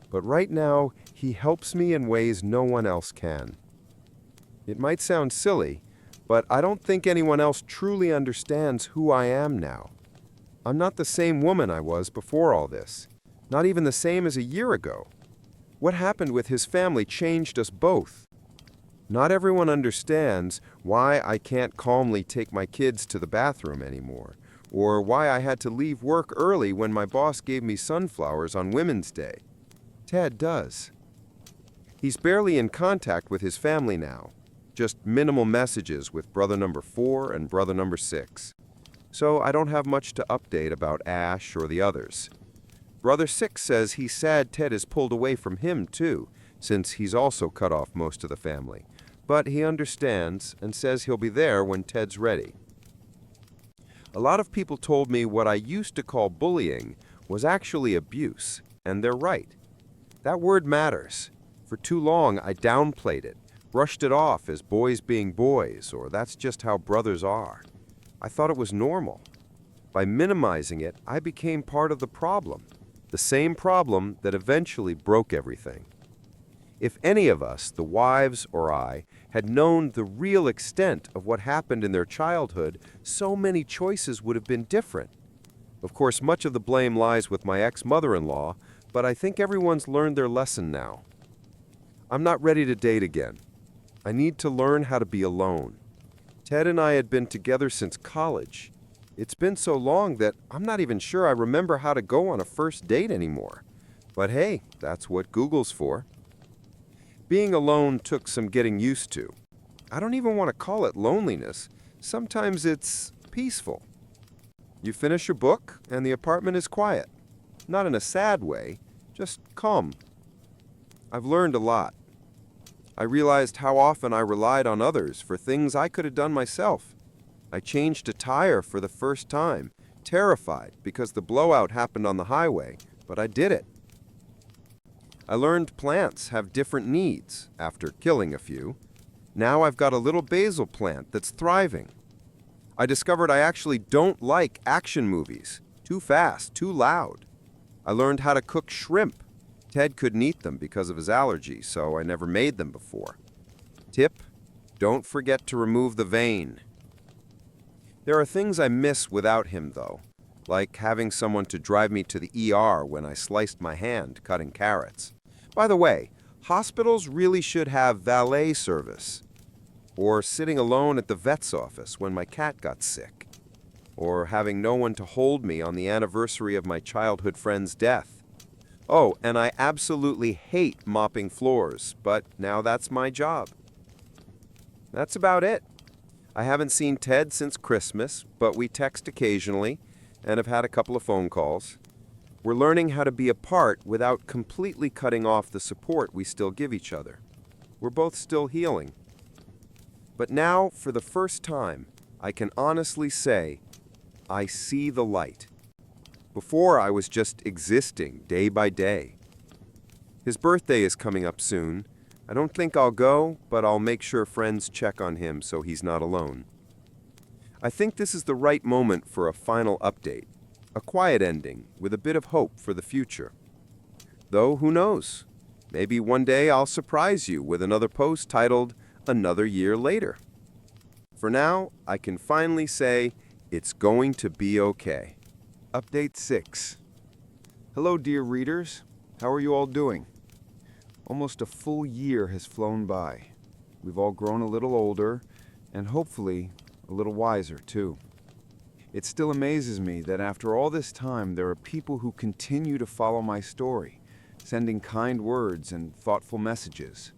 But right now, he helps me in ways no one else can. It might sound silly, but I don't think anyone else truly understands who I am now. I'm not the same woman I was before all this, not even the same as a year ago. What happened with his family changed us both. Not everyone understands why I can't calmly take my kids to the bathroom anymore, or why I had to leave work early when my boss gave me sunflowers on Women's Day. Ted does. He's barely in contact with his family now, just minimal messages with brother number 4 and brother number 6. So I don't have much to update about Ash or the others. Brother 6 says he's sad Ted is pulled away from him too, since he's also cut off most of the family. But he understands and says he'll be there when Ted's ready. A lot of people told me what I used to call bullying was actually abuse, and they're right. That word matters. For too long, I downplayed it, brushed it off as boys being boys, or that's just how brothers are. I thought it was normal. By minimizing it, I became part of the problem, the same problem that eventually broke everything. If any of us, the wives or I, had known the real extent of what happened in their childhood, so many choices would have been different. Of course, much of the blame lies with my ex-mother-in-law, but I think everyone's learned their lesson now. I'm not ready to date again. I need to learn how to be alone. Ted and I had been together since college. It's been so long that I'm not even sure I remember how to go on a first date anymore. But hey, that's what Google's for. Being alone took some getting used to. I don't even want to call it loneliness. Sometimes it's peaceful. You finish your book and the apartment is quiet. Not in a sad way, just calm. I've learned a lot. I realized how often I relied on others for things I could have done myself. I changed a tire for the first time, terrified because the blowout happened on the highway, but I did it. I learned plants have different needs after killing a few. Now I've got a little basil plant that's thriving. I discovered I actually don't like action movies. Too fast, too loud. I learned how to cook shrimp. Ted couldn't eat them because of his allergy, so I never made them before. Tip: don't forget to remove the vein. There are things I miss without him, though, like having someone to drive me to the ER when I sliced my hand cutting carrots. By the way, hospitals really should have valet service. Or sitting alone at the vet's office when my cat got sick. Or having no one to hold me on the anniversary of my childhood friend's death. Oh, and I absolutely hate mopping floors, but now that's my job. That's about it. I haven't seen Ted since Christmas, but we text occasionally and have had a couple of phone calls. We're learning how to be apart without completely cutting off the support we still give each other. We're both still healing. But now, for the first time, I can honestly say, I see the light. Before, I was just existing day by day. His birthday is coming up soon. I don't think I'll go, but I'll make sure friends check on him so he's not alone. I think this is the right moment for a final update, a quiet ending with a bit of hope for the future. Though, who knows? Maybe one day I'll surprise you with another post titled, "Another Year Later." For now, I can finally say, it's going to be okay. Update 6. Hello, dear readers. How are you all doing? Almost a full year has flown by. We've all grown a little older, and hopefully a little wiser, too. It still amazes me that after all this time, there are people who continue to follow my story, sending kind words and thoughtful messages.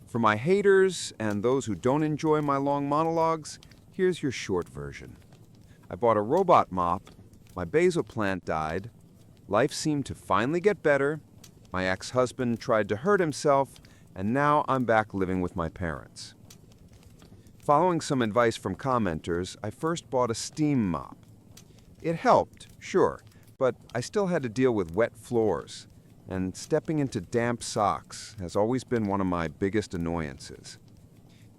For my haters and those who don't enjoy my long monologues, here's your short version. I bought a robot mop, my basil plant died, life seemed to finally get better, my ex-husband tried to hurt himself, and now I'm back living with my parents. Following some advice from commenters, I first bought a steam mop. It helped, sure, but I still had to deal with wet floors, and stepping into damp socks has always been one of my biggest annoyances.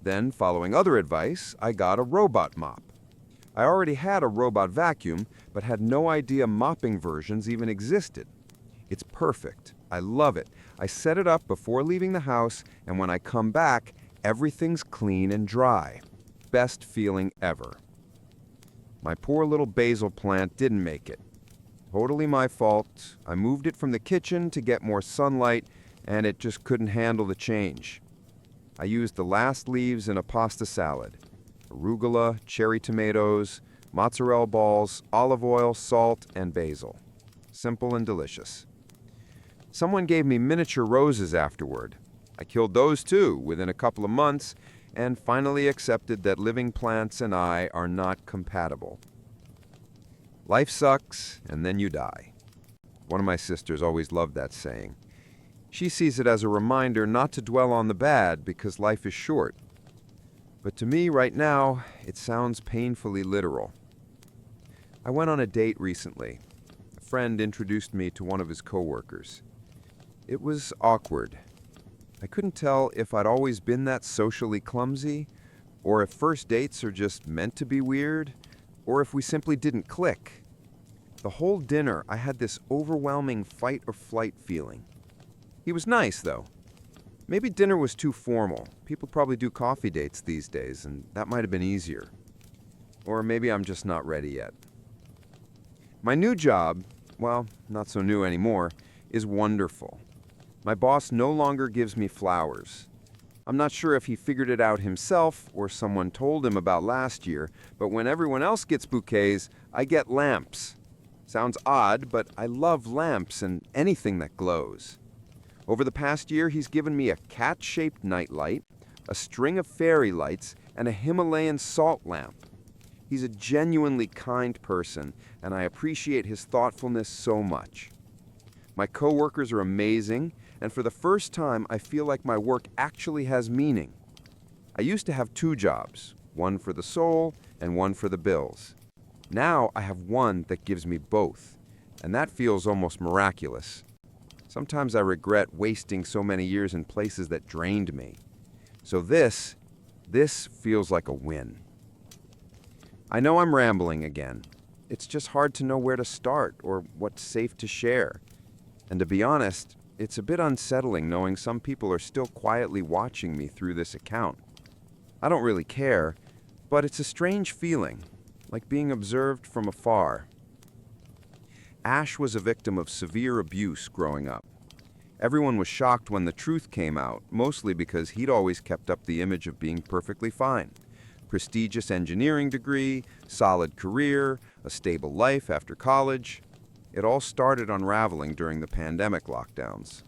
Then, following other advice, I got a robot mop. I already had a robot vacuum, but had no idea mopping versions even existed. It's perfect. I love it. I set it up before leaving the house, and when I come back, everything's clean and dry. Best feeling ever. My poor little basil plant didn't make it. Totally my fault. I moved it from the kitchen to get more sunlight, and it just couldn't handle the change. I used the last leaves in a pasta salad. Arugula, cherry tomatoes, mozzarella balls, olive oil, salt, and basil. Simple and delicious. Someone gave me miniature roses afterward. I killed those too within a couple of months and finally accepted that living plants and I are not compatible. Life sucks, and then you die. One of my sisters always loved that saying. She sees it as a reminder not to dwell on the bad because life is short. But to me, right now, it sounds painfully literal. I went on a date recently. A friend introduced me to one of his coworkers. It was awkward. I couldn't tell if I'd always been that socially clumsy, or if first dates are just meant to be weird, or if we simply didn't click. The whole dinner, I had this overwhelming fight or flight feeling. He was nice, though. Maybe dinner was too formal. People probably do coffee dates these days, and that might have been easier. Or maybe I'm just not ready yet. My new job, well, not so new anymore, is wonderful. My boss no longer gives me flowers. I'm not sure if he figured it out himself or someone told him about last year, but when everyone else gets bouquets, I get lamps. Sounds odd, but I love lamps and anything that glows. Over the past year, he's given me a cat-shaped nightlight, a string of fairy lights, and a Himalayan salt lamp. He's a genuinely kind person, and I appreciate his thoughtfulness so much. My coworkers are amazing, and for the first time, I feel like my work actually has meaning. I used to have 2 jobs, one for the soul and one for the bills. Now I have one that gives me both, and that feels almost miraculous. Sometimes I regret wasting so many years in places that drained me. So this feels like a win. I know I'm rambling again. It's just hard to know where to start or what's safe to share. And to be honest, it's a bit unsettling knowing some people are still quietly watching me through this account. I don't really care, but it's a strange feeling, like being observed from afar. Ash was a victim of severe abuse growing up. Everyone was shocked when the truth came out, mostly because he'd always kept up the image of being perfectly fine. Prestigious engineering degree, solid career, a stable life after college. It all started unraveling during the pandemic lockdowns.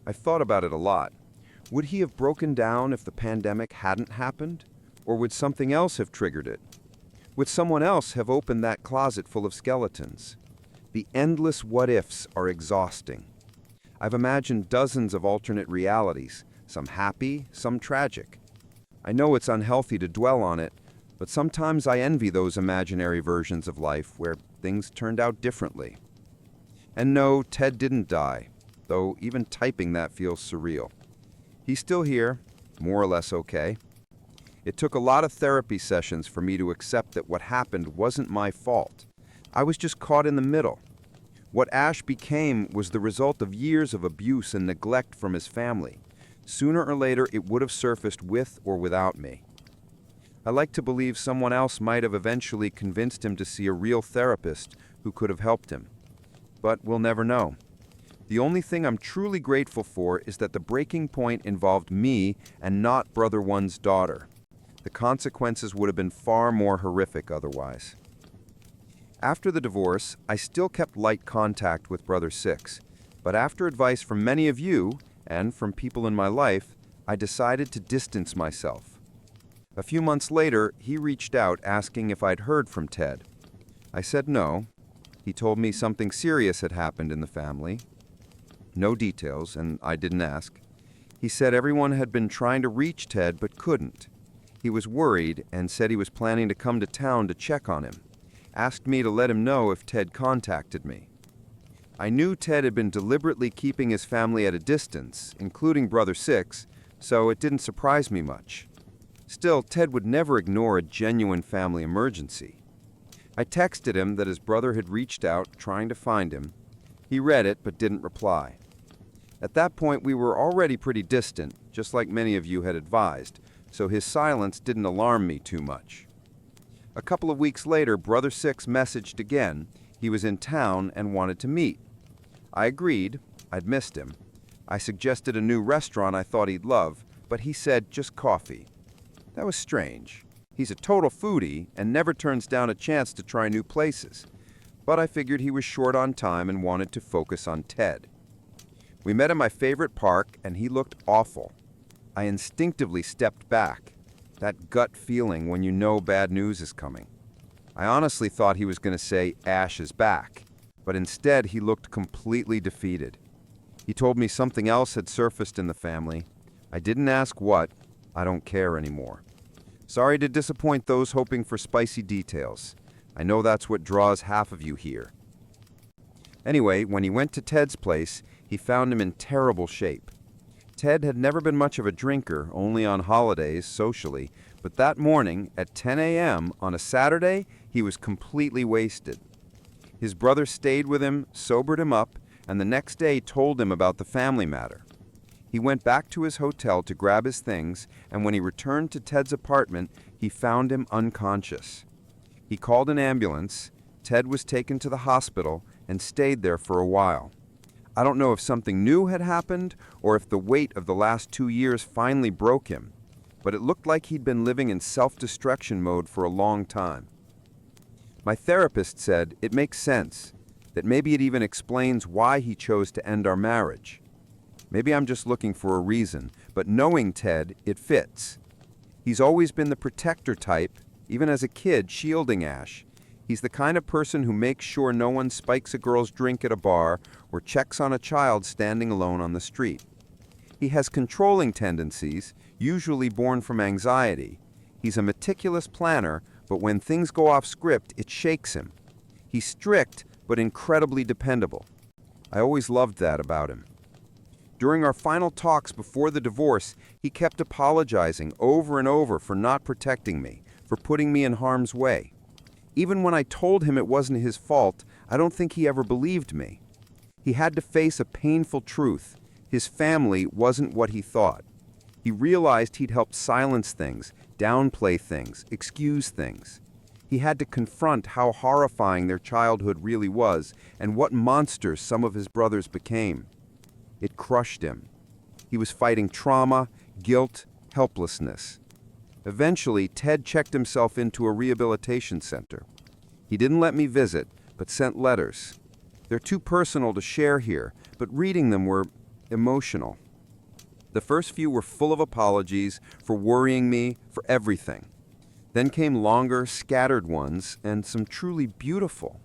I've thought about it a lot. Would he have broken down if the pandemic hadn't happened? Or would something else have triggered it? Would someone else have opened that closet full of skeletons? The endless what-ifs are exhausting. I've imagined dozens of alternate realities, some happy, some tragic. I know it's unhealthy to dwell on it, but sometimes I envy those imaginary versions of life where things turned out differently. And no, Ted didn't die, though even typing that feels surreal. He's still here, more or less okay. It took a lot of therapy sessions for me to accept that what happened wasn't my fault. I was just caught in the middle. What Ash became was the result of years of abuse and neglect from his family. Sooner or later, it would have surfaced with or without me. I like to believe someone else might have eventually convinced him to see a real therapist who could have helped him. But we'll never know. The only thing I'm truly grateful for is that the breaking point involved me and not Brother One's daughter. The consequences would have been far more horrific otherwise. After the divorce, I still kept light contact with Brother Six, but after advice from many of you, and from people in my life, I decided to distance myself. A few months later, he reached out asking if I'd heard from Ted. I said no. He told me something serious had happened in the family. No details, and I didn't ask. He said everyone had been trying to reach Ted but couldn't. He was worried and said he was planning to come to town to check on him. Asked me to let him know if Ted contacted me. I knew Ted had been deliberately keeping his family at a distance, including Brother Six, so it didn't surprise me much. Still, Ted would never ignore a genuine family emergency. I texted him that his brother had reached out, trying to find him. He read it, but didn't reply. At that point, we were already pretty distant, just like many of you had advised, so his silence didn't alarm me too much. A couple of weeks later, Brother Six messaged again. He was in town and wanted to meet. I agreed. I'd missed him. I suggested a new restaurant I thought he'd love, but he said just coffee. That was strange. He's a total foodie and never turns down a chance to try new places. But I figured he was short on time and wanted to focus on Ted. We met in my favorite park, and he looked awful. I instinctively stepped back. That gut feeling when you know bad news is coming. I honestly thought he was going to say Ash is back, but instead he looked completely defeated. He told me something else had surfaced in the family. I didn't ask what. I don't care anymore. Sorry to disappoint those hoping for spicy details. I know that's what draws half of you here. Anyway, when he went to Ted's place, he found him in terrible shape. Ted had never been much of a drinker, only on holidays, socially, but that morning, at 10 a.m. on a Saturday, he was completely wasted. His brother stayed with him, sobered him up, and the next day told him about the family matter. He went back to his hotel to grab his things, and when he returned to Ted's apartment, he found him unconscious. He called an ambulance. Ted was taken to the hospital and stayed there for a while. I don't know if something new had happened or if the weight of the last 2 years finally broke him, but it looked like he'd been living in self-destruction mode for a long time. My therapist said it makes sense, that maybe it even explains why he chose to end our marriage. Maybe I'm just looking for a reason, but knowing Ted, it fits. He's always been the protector type, even as a kid, shielding Ash. He's the kind of person who makes sure no one spikes a girl's drink at a bar or checks on a child standing alone on the street. He has controlling tendencies, usually born from anxiety. He's a meticulous planner, but when things go off script, it shakes him. He's strict, but incredibly dependable. I always loved that about him. During our final talks before the divorce, he kept apologizing over and over for not protecting me, for putting me in harm's way. Even when I told him it wasn't his fault, I don't think he ever believed me. He had to face a painful truth. His family wasn't what he thought. He realized he'd helped silence things, downplay things, excuse things. He had to confront how horrifying their childhood really was and what monsters some of his brothers became. It crushed him. He was fighting trauma, guilt, helplessness. Eventually, Ted checked himself into a rehabilitation center. He didn't let me visit, but sent letters. They're too personal to share here, but reading them were emotional. The first few were full of apologies for worrying me, for everything. Then came longer, scattered ones, and some truly beautiful.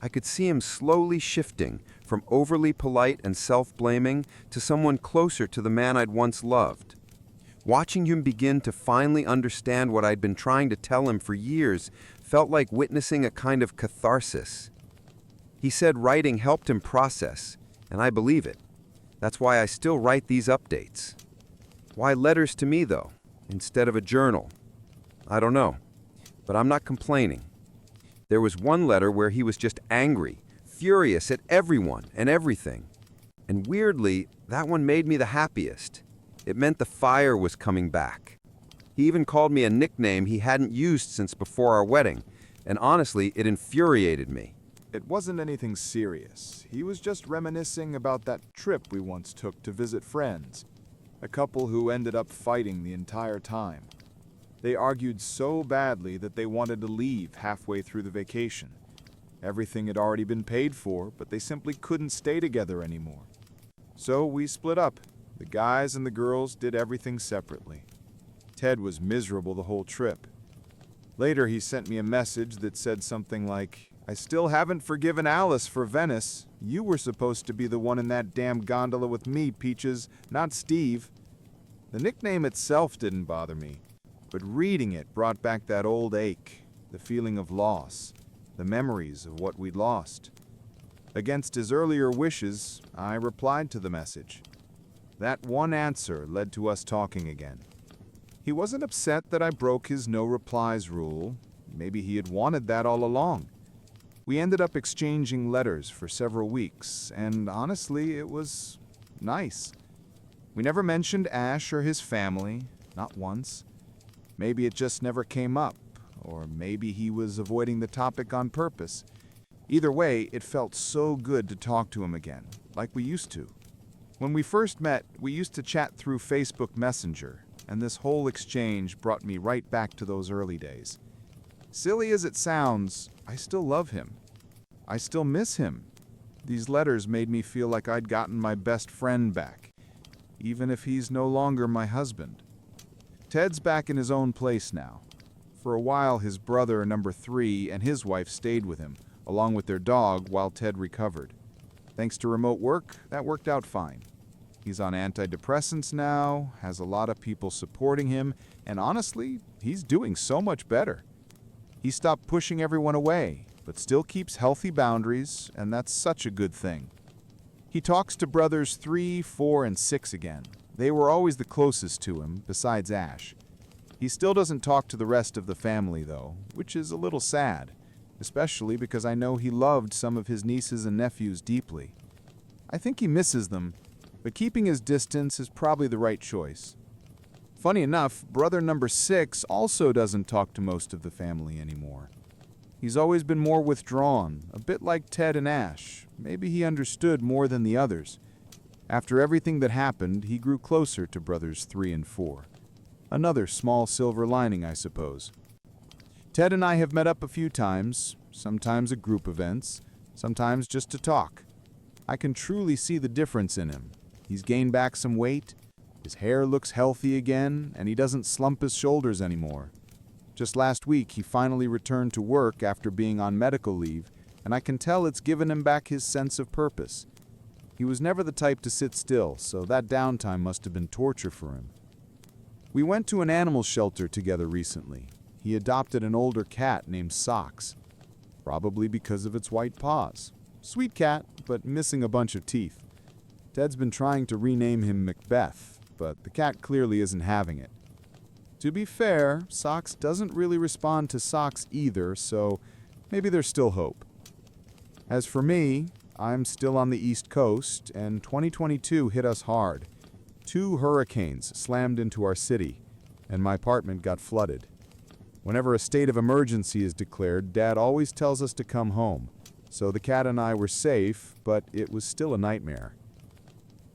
I could see him slowly shifting from overly polite and self-blaming to someone closer to the man I'd once loved. Watching him begin to finally understand what I'd been trying to tell him for years felt like witnessing a kind of catharsis. He said writing helped him process, and I believe it. That's why I still write these updates. Why letters to me, though, instead of a journal? I don't know, but I'm not complaining. There was one letter where he was just angry, furious at everyone and everything. And weirdly, that one made me the happiest. It meant the fire was coming back. He even called me a nickname he hadn't used since before our wedding, and honestly, it infuriated me. It wasn't anything serious. He was just reminiscing about that trip we once took to visit friends, a couple who ended up fighting the entire time. They argued so badly that they wanted to leave halfway through the vacation. Everything had already been paid for, but they simply couldn't stay together anymore. So we split up. The guys and the girls did everything separately. Ted was miserable the whole trip. Later, he sent me a message that said something like, "I still haven't forgiven Alice for Venice. You were supposed to be the one in that damn gondola with me, Peaches, not Steve." The nickname itself didn't bother me, but reading it brought back that old ache, the feeling of loss, the memories of what we'd lost. Against his earlier wishes, I replied to the message. That one answer led to us talking again. He wasn't upset that I broke his no replies rule. Maybe he had wanted that all along. We ended up exchanging letters for several weeks, and honestly, it was nice. We never mentioned Ash or his family, not once. Maybe it just never came up, or maybe he was avoiding the topic on purpose. Either way, it felt so good to talk to him again, like we used to. When we first met, we used to chat through Facebook Messenger, and this whole exchange brought me right back to those early days. Silly as it sounds, I still love him. I still miss him. These letters made me feel like I'd gotten my best friend back, even if he's no longer my husband. Ted's back in his own place now. For a while, his brother, number 3, and his wife stayed with him, along with their dog, while Ted recovered. Thanks to remote work, that worked out fine. He's on antidepressants now, has a lot of people supporting him, and honestly, he's doing so much better. He stopped pushing everyone away, but still keeps healthy boundaries, and that's such a good thing. He talks to brothers 3, 4, and 6 again. They were always the closest to him, besides Ash. He still doesn't talk to the rest of the family, though, which is a little sad, especially because I know he loved some of his nieces and nephews deeply. I think he misses them, but keeping his distance is probably the right choice. Funny enough, brother number 6 also doesn't talk to most of the family anymore. He's always been more withdrawn, a bit like Ted and Ash. Maybe he understood more than the others. After everything that happened, he grew closer to brothers 3 and 4. Another small silver lining, I suppose. Ted and I have met up a few times, sometimes at group events, sometimes just to talk. I can truly see the difference in him. He's gained back some weight, his hair looks healthy again, and he doesn't slump his shoulders anymore. Just last week, he finally returned to work after being on medical leave, and I can tell it's given him back his sense of purpose. He was never the type to sit still, so that downtime must have been torture for him. We went to an animal shelter together recently. He adopted an older cat named Socks, probably because of its white paws. Sweet cat, but missing a bunch of teeth. Ted's been trying to rename him Macbeth, but the cat clearly isn't having it. To be fair, Socks doesn't really respond to Socks either, so maybe there's still hope. As for me, I'm still on the East Coast, and 2022 hit us hard. 2 hurricanes slammed into our city, and my apartment got flooded. Whenever a state of emergency is declared, Dad always tells us to come home, so the cat and I were safe, but it was still a nightmare.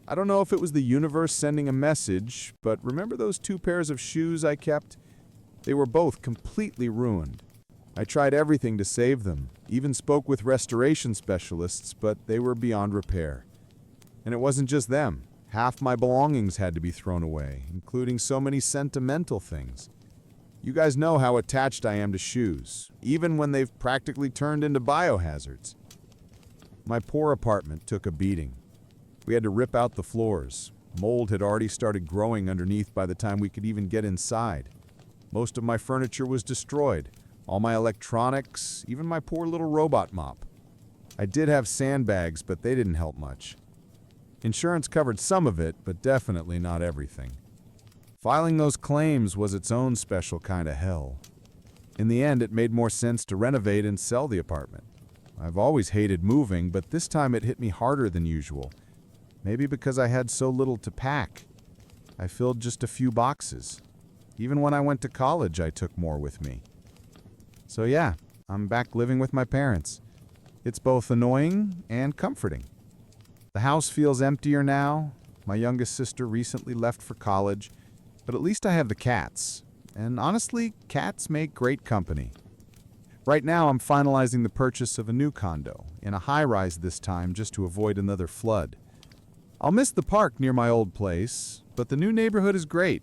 I don't know if it was the universe sending a message, but remember those 2 pairs of shoes I kept? They were both completely ruined. I tried everything to save them, even spoke with restoration specialists, but they were beyond repair. And it wasn't just them. Half my belongings had to be thrown away, including so many sentimental things. You guys know how attached I am to shoes, even when they've practically turned into biohazards. My poor apartment took a beating. We had to rip out the floors. Mold had already started growing underneath by the time we could even get inside. Most of my furniture was destroyed. All my electronics, even my poor little robot mop. I did have sandbags, but they didn't help much. Insurance covered some of it, but definitely not everything. Filing those claims was its own special kind of hell. In the end, it made more sense to renovate and sell the apartment. I've always hated moving, but this time it hit me harder than usual. Maybe because I had so little to pack. I filled just a few boxes. Even when I went to college, I took more with me. So yeah, I'm back living with my parents. It's both annoying and comforting. The house feels emptier now. My youngest sister recently left for college, but at least I have the cats. And honestly, cats make great company. Right now, I'm finalizing the purchase of a new condo, in a high-rise this time just to avoid another flood. I'll miss the park near my old place, but the new neighborhood is great.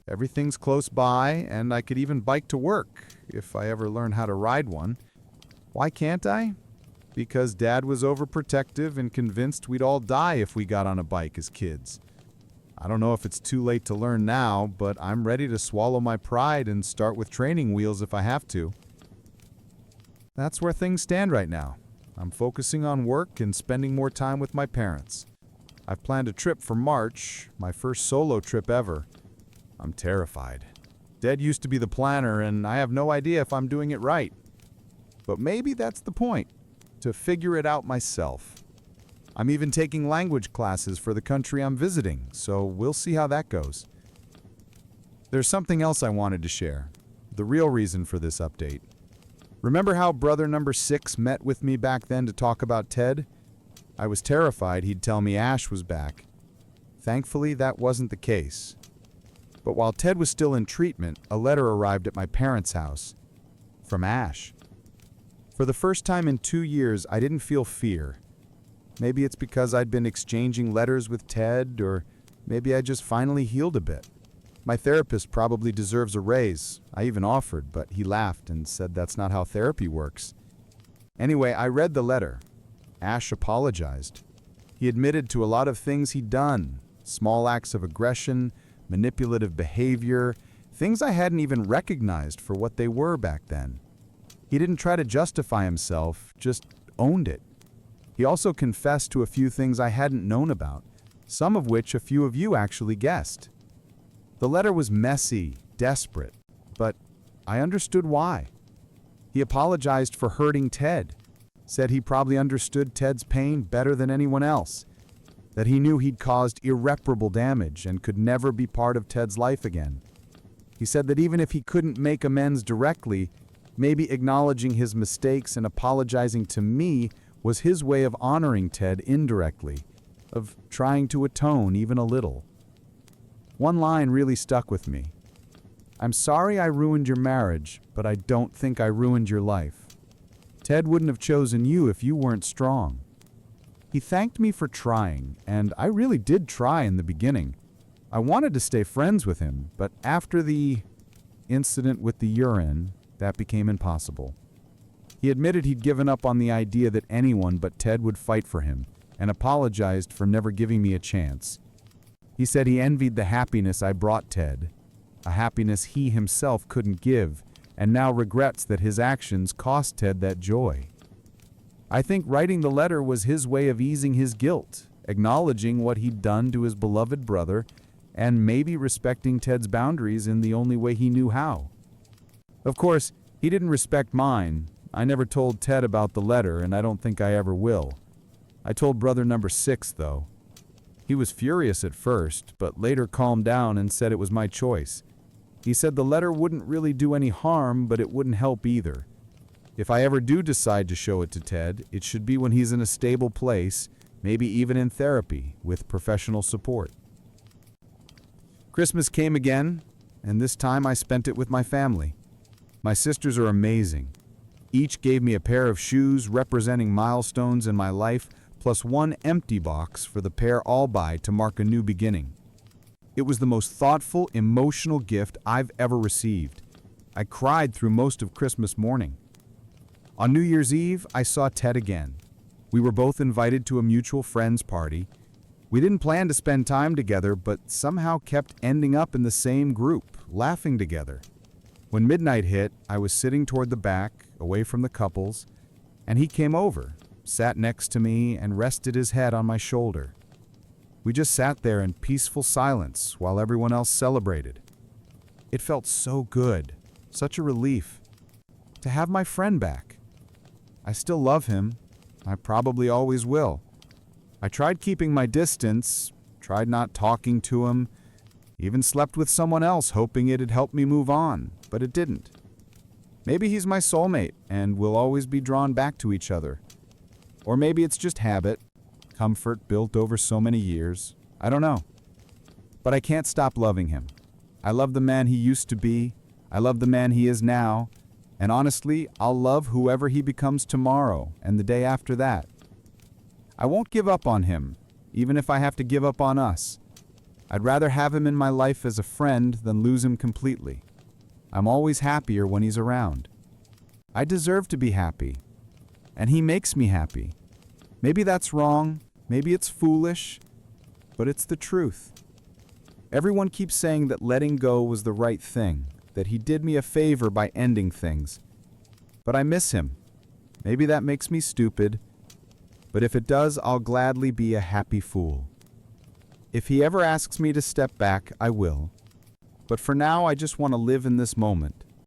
Everything's close by, and I could even bike to work if I ever learn how to ride one. Why can't I? Because Dad was overprotective and convinced we'd all die if we got on a bike as kids. I don't know if it's too late to learn now, but I'm ready to swallow my pride and start with training wheels if I have to. That's where things stand right now. I'm focusing on work and spending more time with my parents. I've planned a trip for March, my first solo trip ever. I'm terrified. Dad used to be the planner, and I have no idea if I'm doing it right. But maybe that's the point, to figure it out myself. I'm even taking language classes for the country I'm visiting, so we'll see how that goes. There's something else I wanted to share, the real reason for this update. Remember how brother number 6 met with me back then to talk about Ted? I was terrified he'd tell me Ash was back. Thankfully, that wasn't the case. But while Ted was still in treatment, a letter arrived at my parents' house. From Ash. For the first time in 2 years, I didn't feel fear. Maybe it's because I'd been exchanging letters with Ted, or maybe I just finally healed a bit. My therapist probably deserves a raise. I even offered, but he laughed and said that's not how therapy works. Anyway, I read the letter. Ash apologized. He admitted to a lot of things he'd done, small acts of aggression, manipulative behavior, things I hadn't even recognized for what they were back then. He didn't try to justify himself, just owned it. He also confessed to a few things I hadn't known about, some of which a few of you actually guessed. The letter was messy, desperate, but I understood why. He apologized for hurting Ted, said he probably understood Ted's pain better than anyone else, that he knew he'd caused irreparable damage and could never be part of Ted's life again. He said that even if he couldn't make amends directly, Maybe acknowledging his mistakes and apologizing to me was his way of honoring Ted indirectly, of trying to atone even a little. One line really stuck with me. "I'm sorry I ruined your marriage, but I don't think I ruined your life. Ted wouldn't have chosen you if you weren't strong." He thanked me for trying, and I really did try in the beginning. I wanted to stay friends with him, but after the incident with the urine, that became impossible. He admitted he'd given up on the idea that anyone but Ted would fight for him, and apologized for never giving me a chance. He said he envied the happiness I brought Ted, a happiness he himself couldn't give, and now regrets that his actions cost Ted that joy. I think writing the letter was his way of easing his guilt, acknowledging what he'd done to his beloved brother, and maybe respecting Ted's boundaries in the only way he knew how. Of course, he didn't respect mine. I never told Ted about the letter, and I don't think I ever will. I told brother number 6, though. He was furious at first, but later calmed down and said it was my choice. He said the letter wouldn't really do any harm, but it wouldn't help either. If I ever do decide to show it to Ted, it should be when he's in a stable place, maybe even in therapy, with professional support. Christmas came again, and this time I spent it with my family. My sisters are amazing. Each gave me a pair of shoes representing milestones in my life, plus one empty box for the pair all buy to mark a new beginning. It was the most thoughtful, emotional gift I've ever received. I cried through most of Christmas morning. On New Year's Eve, I saw Ted again. We were both invited to a mutual friend's party. We didn't plan to spend time together, but somehow kept ending up in the same group, laughing together. When midnight hit, I was sitting toward the back, away from the couples, and he came over, sat next to me, and rested his head on my shoulder. We just sat there in peaceful silence while everyone else celebrated. It felt so good, such a relief, to have my friend back. I still love him. I probably always will. I tried keeping my distance, tried not talking to him, even slept with someone else hoping it'd help me move on, but it didn't. Maybe he's my soulmate and we'll always be drawn back to each other. Or maybe it's just habit, comfort built over so many years. I don't know. But I can't stop loving him. I love the man he used to be. I love the man he is now. And honestly, I'll love whoever he becomes tomorrow and the day after that. I won't give up on him, even if I have to give up on us. I'd rather have him in my life as a friend than lose him completely. I'm always happier when he's around. I deserve to be happy, and he makes me happy. Maybe that's wrong, maybe it's foolish, but it's the truth. Everyone keeps saying that letting go was the right thing, that he did me a favor by ending things. But I miss him. Maybe that makes me stupid, but if it does, I'll gladly be a happy fool. If he ever asks me to step back, I will. But for now, I just want to live in this moment.